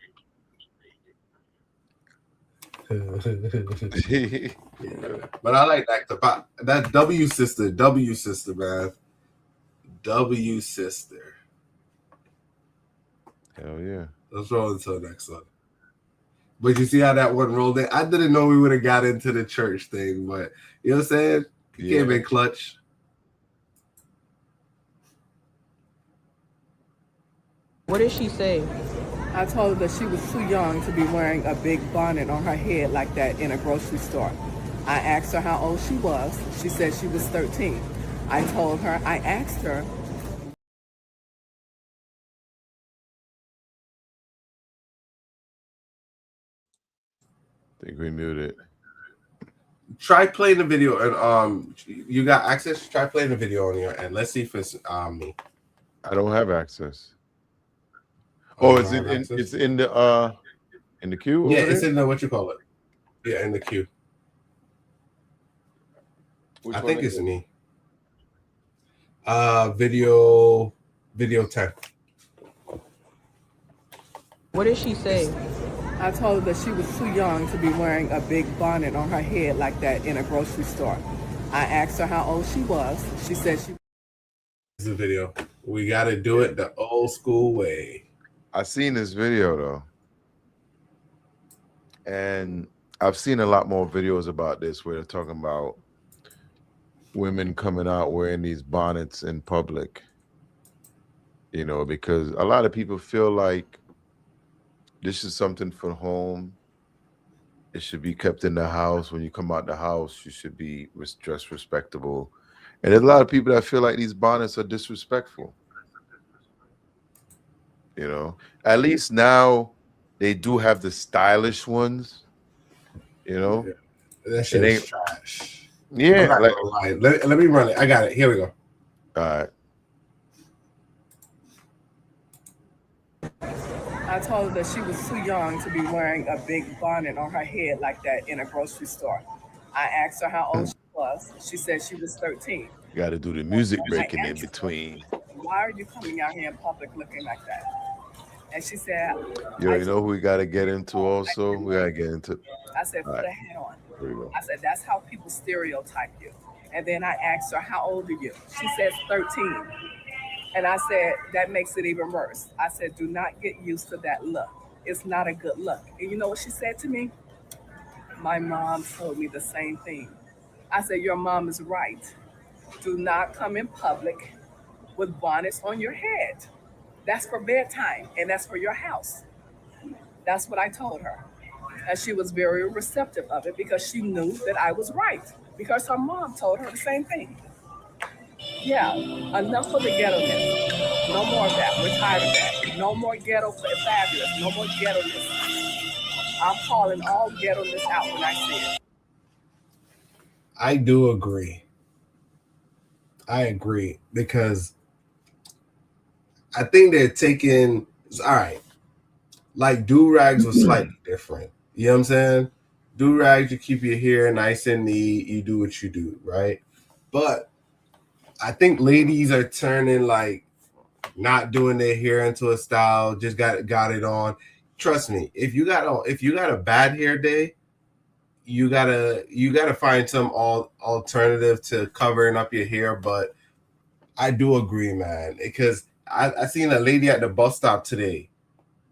Yeah. But I like that. That W sister, man. W sister. Hell yeah. Let's roll into the next one. But you see how that one rolled in? I didn't know we would have got into the church thing, but you know what I'm saying? You came in clutch. What did she say? I told her that she was too young to be wearing a big bonnet on her head like that in a grocery store. I asked her how old she was. She said she was 13. I asked her. I think we muted. Try playing the video and you got access? Try playing the video on your end. Let's see if it's me. I don't have access. Oh, it's in the queue? Yeah, it's in the what you call it. Yeah, in the queue. I think it's me. Video 10. What did she say? I told her that she was too young to be wearing a big bonnet on her head like that in a grocery store. I asked her how old she was. She said she. This is a video. We got to do it the old school way. I seen this video though, and I've seen a lot more videos about this where they're talking about women coming out wearing these bonnets in public, you know, because a lot of people feel like this is something for home. It should be kept in the house. When you come out the house, you should be dressed respectable. And there's a lot of people that feel like these bonnets are disrespectful. You know, at least now they do have the stylish ones. You know, that shit is trash. Yeah, let me run it. I got it. Here we go. All right. I told her that she was too young to be wearing a big bonnet on her head like that in a grocery store. I asked her how old she was. She said she was 13. You got to do the music breaking in between. Why are you coming out here in public looking like that? And she said, you know who we got to get into also? We got to get into. I said, put a hat on. Here we go. I said, that's how people stereotype you. And then I asked her, how old are you? She says 13. And I said, that makes it even worse. I said, do not get used to that look. It's not a good look. And you know what she said to me? My mom told me the same thing. I said, your mom is right. Do not come in public with bonnets on your head. That's for bedtime, and that's for your house. That's what I told her. And she was very receptive of it because she knew that I was right. Because her mom told her the same thing. Yeah, enough of the ghetto-ness. No more of that. We're tired of that. No more ghetto fabulous. No more ghetto-ness. I'm calling all ghetto-ness out when I see it. I do agree. I agree because I think they're taking all right. Like do rags was slightly different. You know what I'm saying? Do rags, you keep your hair nice and neat. You do what you do, right? But I think ladies are turning like not doing their hair into a style. Just got it on. Trust me, if you got a bad hair day, you gotta find some alternative to covering up your hair. But I do agree, man, because I seen a lady at the bus stop today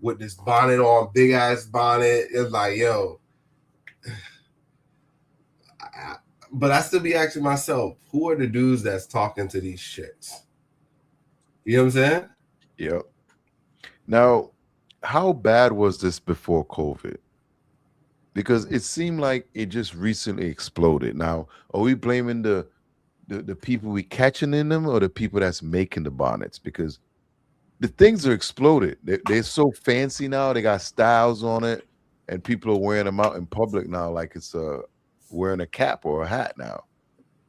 with this bonnet on, big ass bonnet. It's like, yo. But I still be asking myself, who are the dudes that's talking to these shits? You know what I'm saying? Yep. Now, how bad was this before COVID? Because it seemed like it just recently exploded. Now, are we blaming the people we catching in them or the people that's making the bonnets? Because the things are exploded. They're so fancy now. They got styles on it, and people are wearing them out in public now like it's wearing a cap or a hat now.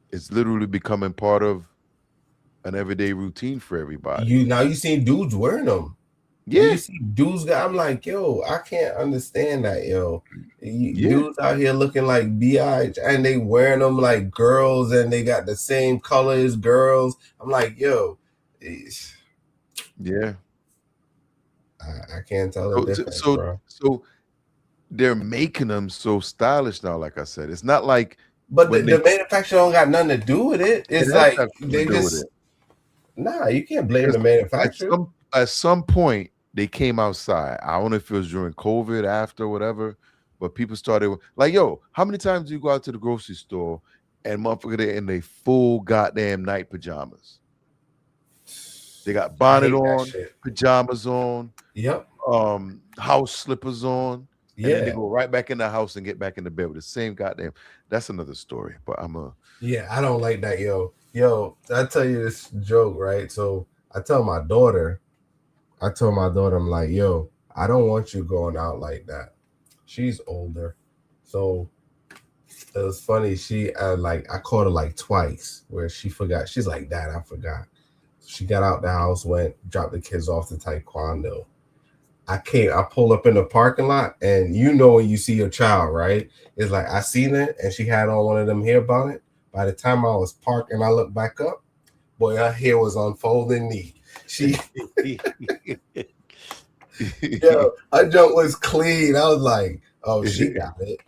It's literally becoming part of an everyday routine for everybody. You seen dudes wearing them. Yeah. You see dudes I'm like, yo, I can't understand that, yo. Dudes out here looking like B.I.G. and they wearing them like girls and they got the same color as girls. I'm like, yo. Yeah. I can't tell the difference, bro. So they're making them so stylish now, like I said. It's not like but the manufacturer don't got nothing to do with it. It's like they just nah, you can't blame the manufacturer. At some point they came outside. I don't know if it was during COVID, after, whatever, but people started like, yo, how many times do you go out to the grocery store and motherfucker they're in their full goddamn night pajamas? They got bonnet on, pajamas on, yep, house slippers on. Yeah, and then they go right back in the house and get back in the bed with the same goddamn. That's another story. But I don't like that, yo. I tell you this joke, right? So I told my daughter, I'm like, yo, I don't want you going out like that. She's older, so it was funny. She I called her like twice where she forgot. She's like, Dad, I forgot. She got out the house, dropped the kids off to taekwondo. I pulled up in the parking lot, and when you see your child, right? It's like I seen it, and she had on one of them hair bonnet. By the time I was parked and I looked back up, boy, her hair was unfolding neat. Her junk was clean. I was like, oh, she got it.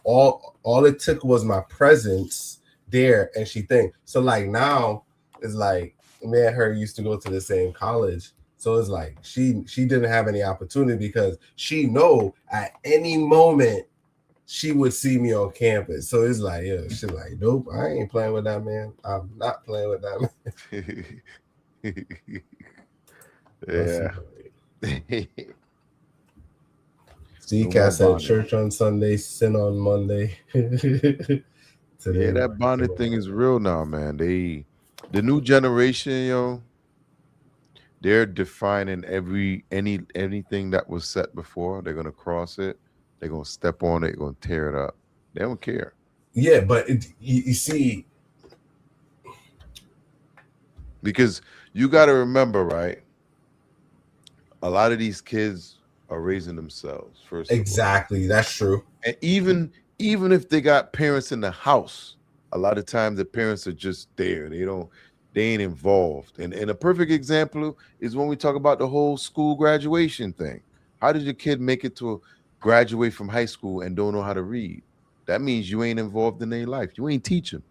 All it took was my presence there, and she think so. Like now, it's like me and her used to go to the same college. So it's like she didn't have any opportunity because she know at any moment she would see me on campus. So it's like, yeah, she's like, nope, I ain't playing with that man. I'm not playing with that man. Yeah. See, cats at church on Sunday, sin on Monday. Today, that bonnet thing is real now, man. The new generation, yo. They're defining anything that was set before. They're gonna cross it. They're gonna step on it. They're gonna tear it up. They don't care. Yeah, but you see, because you got to remember, right? A lot of these kids are raising themselves first. Exactly, that's true. And even if they got parents in the house, a lot of times the parents are just there. They ain't involved. And a perfect example is when we talk about the whole school graduation thing. How did your kid make it to graduate from high school and don't know how to read? That means you ain't involved in their life. You ain't teach them.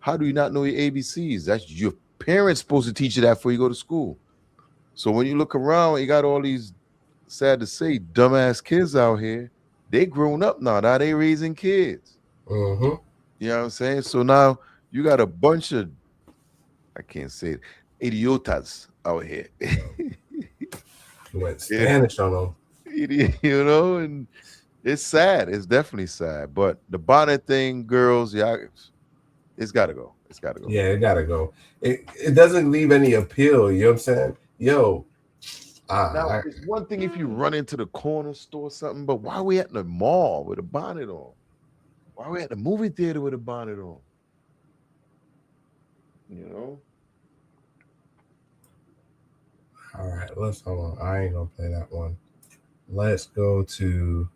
How do you not know your ABCs? That's your parents supposed to teach you that before you go to school. So when you look around, you got all these, sad to say, dumbass kids out here. They grown up now. Now they raising kids. Mm-hmm. You know what I'm saying? So now you got a bunch of, I can't say it, idiotas out here. You went Spanish on them. You know, and It's sad. It's definitely sad. But the bonnet thing, girls, yeah, it's got to go. It's got to go. Yeah, it gotta go. It doesn't leave any appeal. You know what I'm saying? Yo, Now, it's one thing if you run into the corner store or something, but why are we at the mall with a bonnet on? Why are we at the movie theater with a bonnet on? You know? all right, let's hold on. I ain't gonna play that one. Let's go to.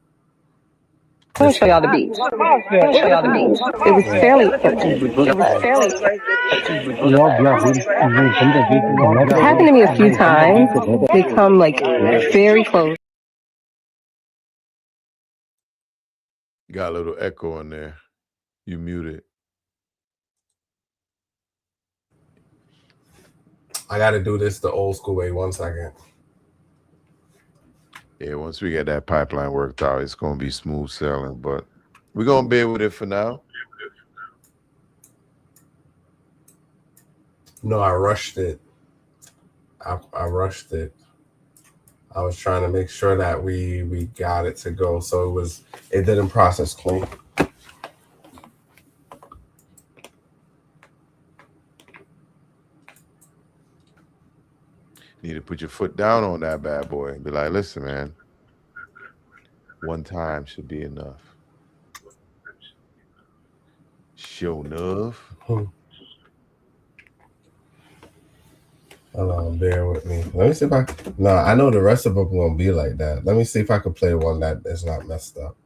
I'm gonna show y'all the beach. It was fairly It happened to me a few times. They come like very close. You got a little echo in there. You muted. I gotta do this the old school way. 1 second. Yeah, once we get that pipeline worked out, it's gonna be smooth sailing. But we're gonna bear with it for now. No, I rushed it. I rushed it. I was trying to make sure that we got it to go, so it didn't process clean. You need to put your foot down on that bad boy and be like, listen, man, one time should be enough. Show enough. Hold on, bear with me. Let me see if I know the rest of them won't be like that. Let me see if I can play one that is not messed up.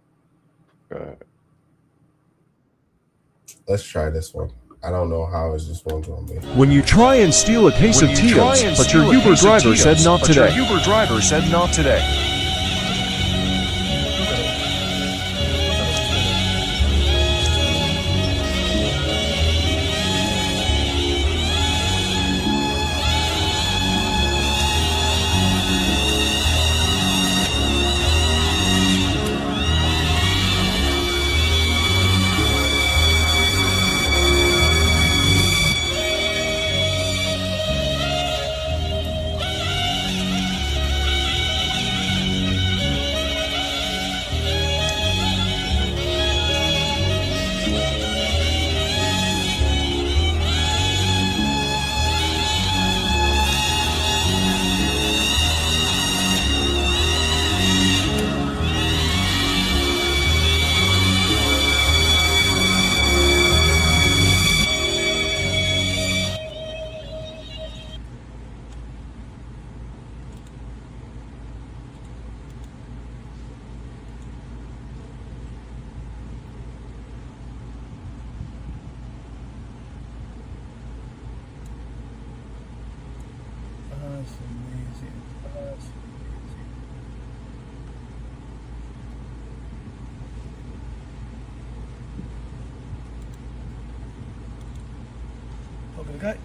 Let's try this one. I don't know how is this one's gonna be. When you try and steal a case of Tito's, but your Uber driver said not today.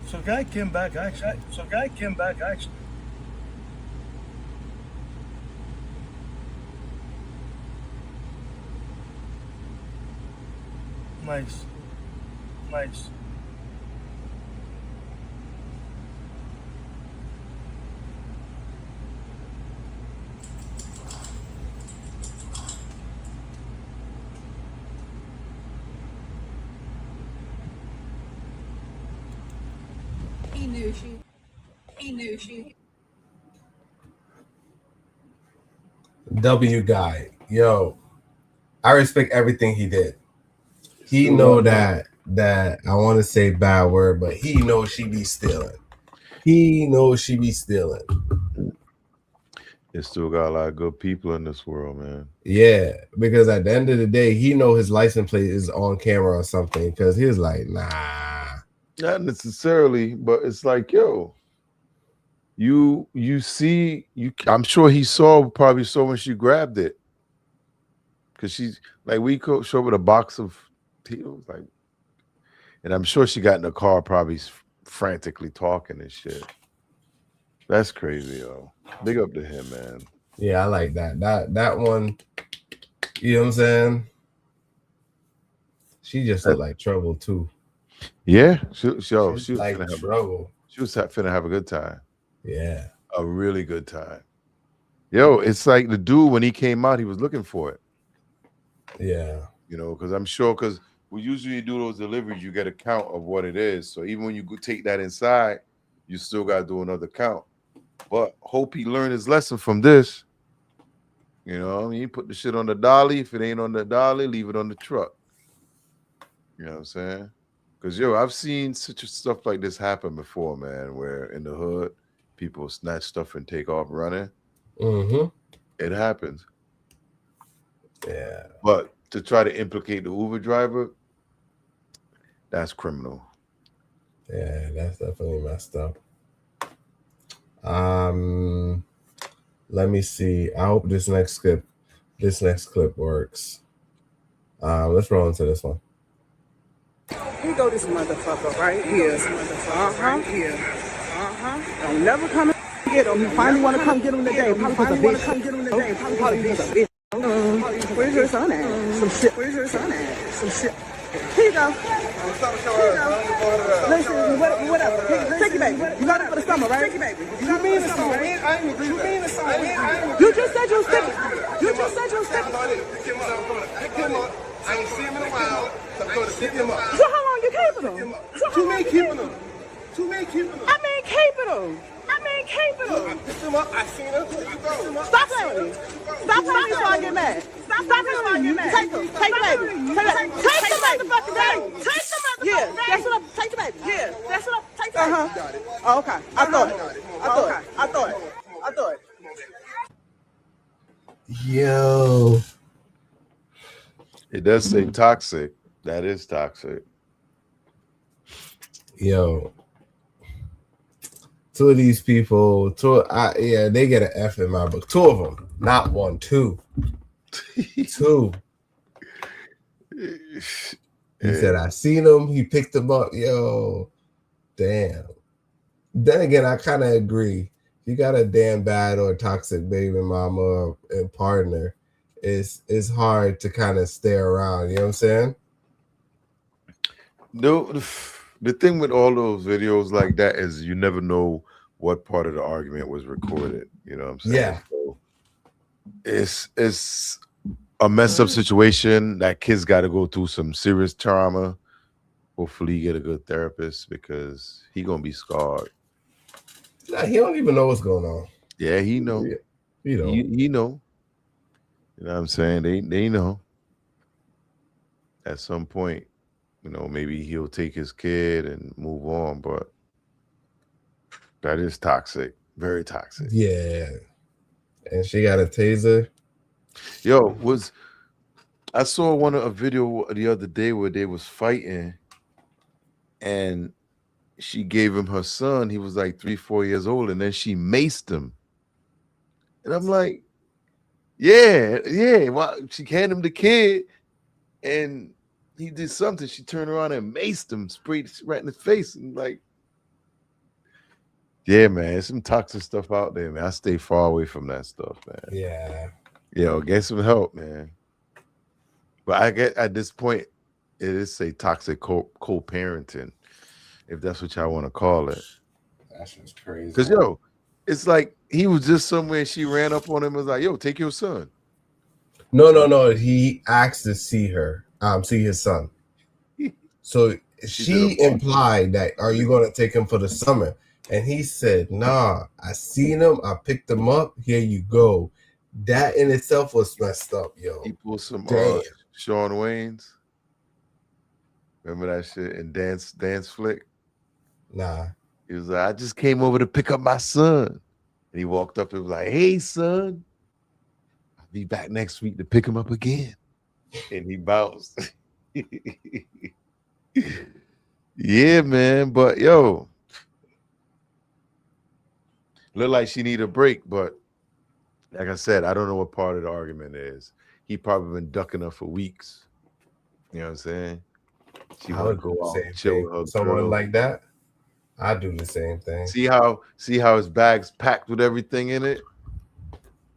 So the guy came back actually. Nice. He knew she. W guy, yo, I respect everything he did. He know that I want to say bad word, but he knows she be stealing. It still got a lot of good people in this world, man. Yeah, because at the end of the day, he know his license plate is on camera or something. Because he was like, nah. Not necessarily, but it's like, yo, you see, I'm sure he probably saw when she grabbed it. Because she's like, we show with a box of Tito's, like, and I'm sure she got in the car probably frantically talking and shit. That's crazy, yo. Big up to him, man. Yeah, I like that. That one, you know what I'm saying? She just looked like trouble too. Yeah, she was like trouble. She was finna have a good time. Yeah, a really good time. Yo, it's like the dude when he came out, he was looking for it. Yeah. You know, because I'm sure because we usually do those deliveries, you get a count of what it is. So even when you go take that inside, you still got to do another count. But hope he learned his lesson from this. You know, I mean, he put the shit on the dolly. If it ain't on the dolly, leave it on the truck. You know what I'm saying? Because, yo, I've seen such stuff like this happen before, man, where in the hood, people snatch stuff and take off running. Mm-hmm. It happens. Yeah. But to try to implicate the Uber driver, that's criminal. Yeah, that's definitely messed up. Let me see. I hope this next clip works. Let's roll into this one. Here go this motherfucker right here. Right here. Don't never come and get him. You finally want to come get him today. Probably want to come get him today. Probably because of bitch. Where's your son at? Some shit. Where's your son at? Some shit. Here you go. Listen, whatever. Take it, baby. You got it for the summer, right? Take it, baby. You mean the summer? I ain't agree. You mean the summer? You just said you was sticking. You just said you was sticking. Pick him up. I ain't seen him in a while. I'm going to pick him up. So how long you keeping him? Too many keeping him. Too many keeping him. I mean keeping him. I picked him up. I seen him. Stop playing with me. Stop playing with me so I get mad. Stop playing with me so I get mad. Take him. Take the baby. Take the motherfucking baby. Take the motherfucking baby. Yeah, that's what I'm. Take the baby. Yeah, that's what I'm. Take the baby. Oh, okay. I thought. Yo. It does say toxic. That is toxic. Yo. Two of these people, they get an F in my book. Two of them, not one, two. Two. He said, I seen him. He picked him up. Yo, damn. Then again, I kind of agree. You got a damn bad or toxic baby mama and partner, it's hard to kind of stay around. You know what I'm saying? No, the thing with all those videos like that is you never know what part of the argument was recorded. You know what I'm saying? Yeah. So it's a messed up situation. That kid's got to go through some serious trauma. Hopefully, you get a good therapist because he gonna be scarred. Nah, he don't even know what's going on. Yeah, he know. Yeah, he know. He know. You know what I'm saying? They know. At some point, you know, maybe he'll take his kid and move on, but that is toxic. Very toxic. Yeah. And she got a taser. Yo, I saw a video the other day where they was fighting and she gave him her son. He was like 3-4 years old, and then she maced him. And I'm like, yeah. Well, she handed him the kid and he did something. She turned around and maced him, sprayed right in his face. And like, yeah, man, there's some toxic stuff out there, man. I stay far away from that stuff, man. Yeah. Yo, get some help, man. But I get at this point, it is a toxic co-parenting, if that's what y'all want to call it. That's just crazy. Because, yo, it's like he was just somewhere, she ran up on him and was like, yo, take your son. No. He asked to see his son. So she implied that, are you going to take him for the summer? And he said, nah, I seen him. I picked him up. Here you go. That in itself was messed up, yo. He pulled some Shawn Wayans. Remember that shit in Dance Flick? Nah. He was like, I just came over to pick up my son. And he walked up and was like, hey, son, I'll be back next week to pick him up again. And he bounced. Yeah, man. But, yo, look like she need a break. But like I said, I don't know what part of the argument is. He probably been ducking her for weeks. You know what I'm saying? She I want to would go do the out same and chill thing. with her Someone girl. like that, I do the same thing. See how his bag's packed with everything in it?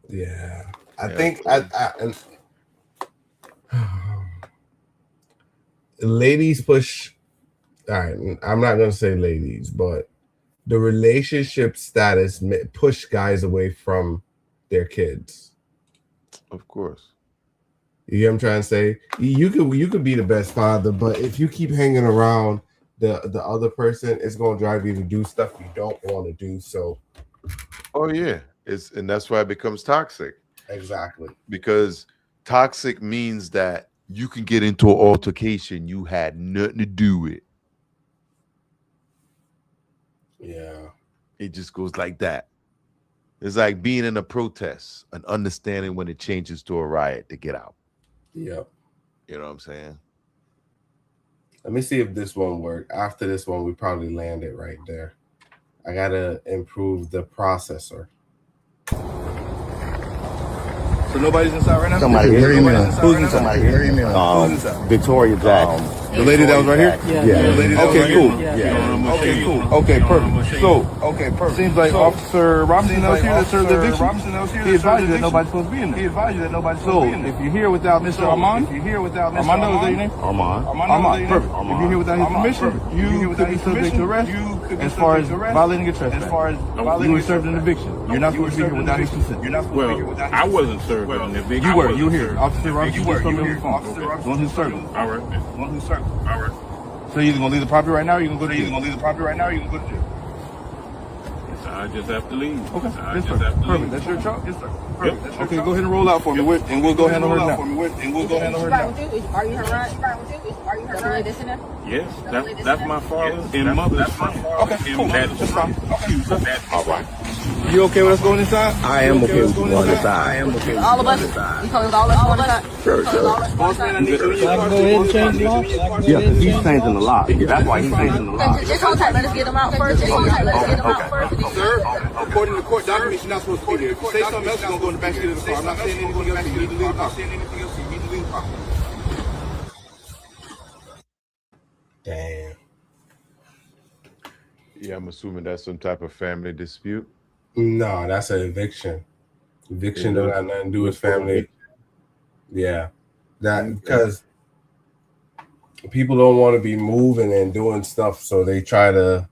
Yeah. I think and ladies push. All right, I'm not gonna say ladies, but the relationship status push guys away from their kids. Of course. You get what I'm trying to say? You could be the best father, but if you keep hanging around the other person, it's gonna drive you to do stuff you don't want to do. So, Oh yeah, and that's why it becomes toxic. exactly. Because toxic means that you can get into an altercation you had nothing to do with. Yeah. It just goes like that. It's like being in a protest and understanding when it changes to a riot to get out. Yep. You know what I'm saying? Let me see if this one worked. After this one, we probably land it right there. I gotta improve the processor. So nobody's inside right now? Somebody hear me now. Who's inside? Somebody hear me now. Who's inside? Victoria Jackson. The lady that was right here? Yeah. The lady that was right Okay, cool. here? Yeah. Okay, cool. Okay, perfect. So, seems like Officer Robinson was here that served the eviction. He advised you that nobody's supposed to be in there. So, if you're here without Mr. Armand, Armando, is that your name? Armand, perfect. If you're here without his permission, you could be subject to arrest as far as violating a trespass. You were served an eviction. You're not supposed to be here without his consent. Well, I wasn't served an eviction. You were here. Officer Robinson just told me over the phone. One who served him. All right. One who served him. All right. So you're either gonna leave the property right now, or you're gonna go to jail. I just have to leave. Okay, I yes, just sir. have to Perfect. leave. That's your truck. Yes, sir. Perfect. That's okay, go ahead and roll out for me, and we'll go handle her now. Are you her right? Are you her right? Yes, that's my father and mother's friend. Okay, cool. That's fine. All right. You okay with us going inside? I am okay with going inside. All of us. You told us all of us. Sure. Bossman, I need you. So I can go ahead and change the locks? Yeah, because he's changing the lock. That's why he's changing the lock. Just hold tight. Let us get them out first. Sir, according to court documents, you're not supposed to be here. If you say something else, you're going to go in the back seat of the car. I'm not saying anything else. You need to leave the property. Damn. Yeah, I'm assuming that's some type of family dispute. No, that's an eviction. Eviction don't got nothing to do with family. Yeah, that because people don't want to be moving and doing stuff, so they try to.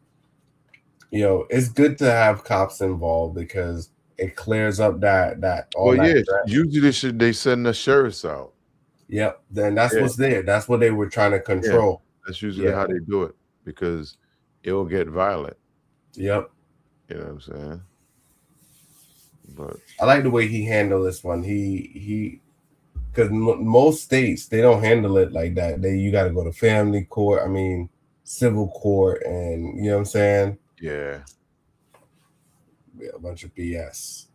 It's good to have cops involved because it clears up that. Well, yeah, usually they send the sheriffs out. Yep, then that's what's there. That's what they were trying to control. Yeah, that's usually how they do it because it will get violent. Yep. You know what I'm saying? But I like the way he handled this one. He because most states they don't handle it like that. You got to go to family court. I mean, civil court, and you know what I'm saying? Yeah, a bunch of BS.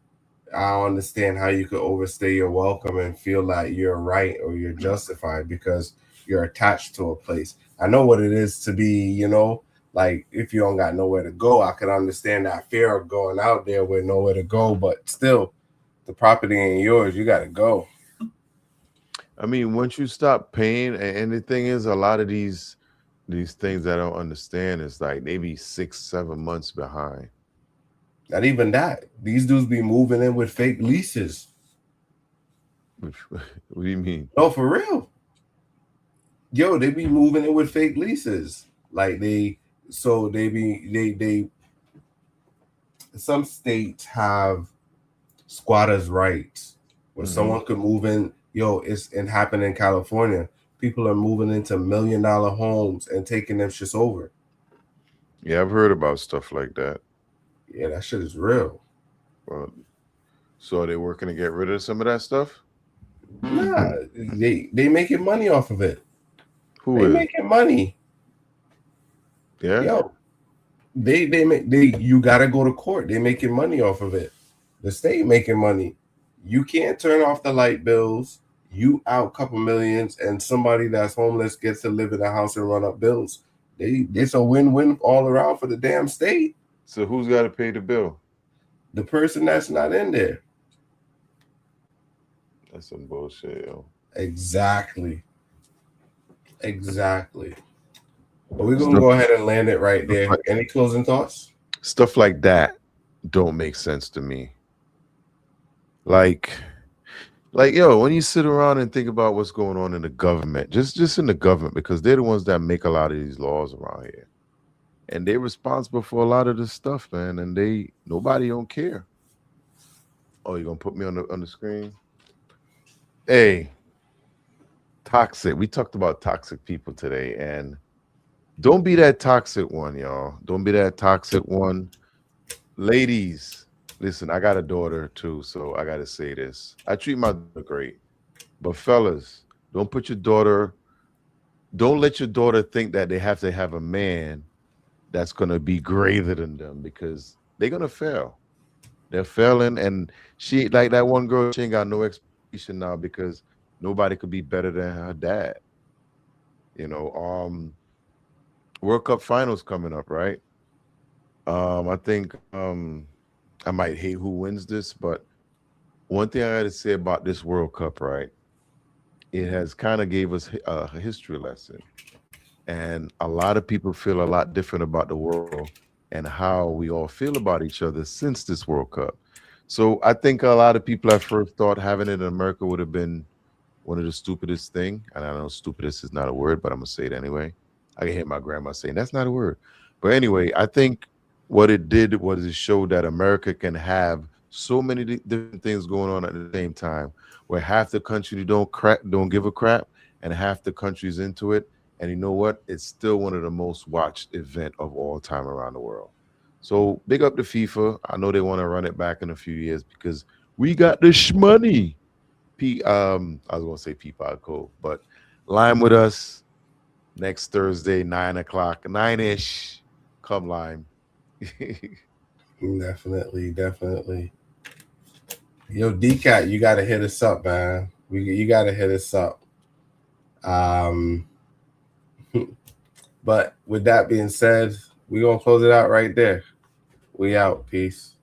I don't understand how you could overstay your welcome and feel like you're right or you're justified because you're attached to a place. I know what it is to be, like if you don't got nowhere to go. I can understand that fear of going out there with nowhere to go, but still, the property ain't yours. You got to go. I mean, once you stop paying, and the thing is, a lot of these things I don't understand is like maybe 6-7 months behind. Not even that. These dudes be moving in with fake leases. What do you mean? No, for real. Yo, they be moving in with fake leases. Like some states have squatters' rights where someone could move in. Yo, it happened in California. People are moving into $1 million homes and taking them shits over. Yeah, I've heard about stuff like that. Yeah, that shit is real. Well, so are they working to get rid of some of that stuff? Nah, they making money off of it. Who is making money? Yeah. Yo, you gotta go to court. They making money off of it. The state making money. You can't turn off the light bills. You out a couple millions, and somebody that's homeless gets to live in a house and run up bills. It's a win-win all around for the damn state. So who's got to pay the bill? The person that's not in there. That's some bullshit, yo. Exactly. But we're gonna go ahead and land it right there. Any closing thoughts? Stuff like that don't make sense to me. Like yo, when you sit around and think about what's going on in the government, just in the government, because they're the ones that make a lot of these laws around here. And they're responsible for a lot of this stuff, man. And nobody don't care. Oh, you gonna put me on the screen? Hey, toxic. We talked about toxic people today, and don't be that toxic one, y'all. Don't be that toxic one. Ladies, listen, I got a daughter too, so I gotta say this. I treat my daughter great. But fellas, don't let your daughter think that they have to have a man that's gonna be greater than them, because they're gonna fail. They're failing, and she, like that one girl, she ain't got no expectation now because nobody could be better than her dad. You know, World Cup finals coming up, right? I think I might hate who wins this, but one thing I got to say about this World Cup, right? It has kind of gave us a history lesson, and a lot of people feel a lot different about the world and how we all feel about each other since this World Cup. So I think a lot of people at first thought having it in America would have been one of the stupidest thing. And I know stupidest is not a word, but I'm gonna say it anyway. I can hear my grandma saying that's not a word. But anyway, I think what it did was it showed that America can have so many different things going on at the same time, where half the country don't give a crap, and half the country's into it. And you know what? It's still one of the most watched event of all time around the world. So big up to FIFA. I know they want to run it back in a few years because we got the shmoney. I was gonna say Peapod Cove, but Lime with us next Thursday, 9 o'clock, 9-ish. Come Lime. Definitely. Yo, DCAT, you gotta hit us up, man. You gotta hit us up. But with that being said, we're gonna close it out right there. We out. Peace.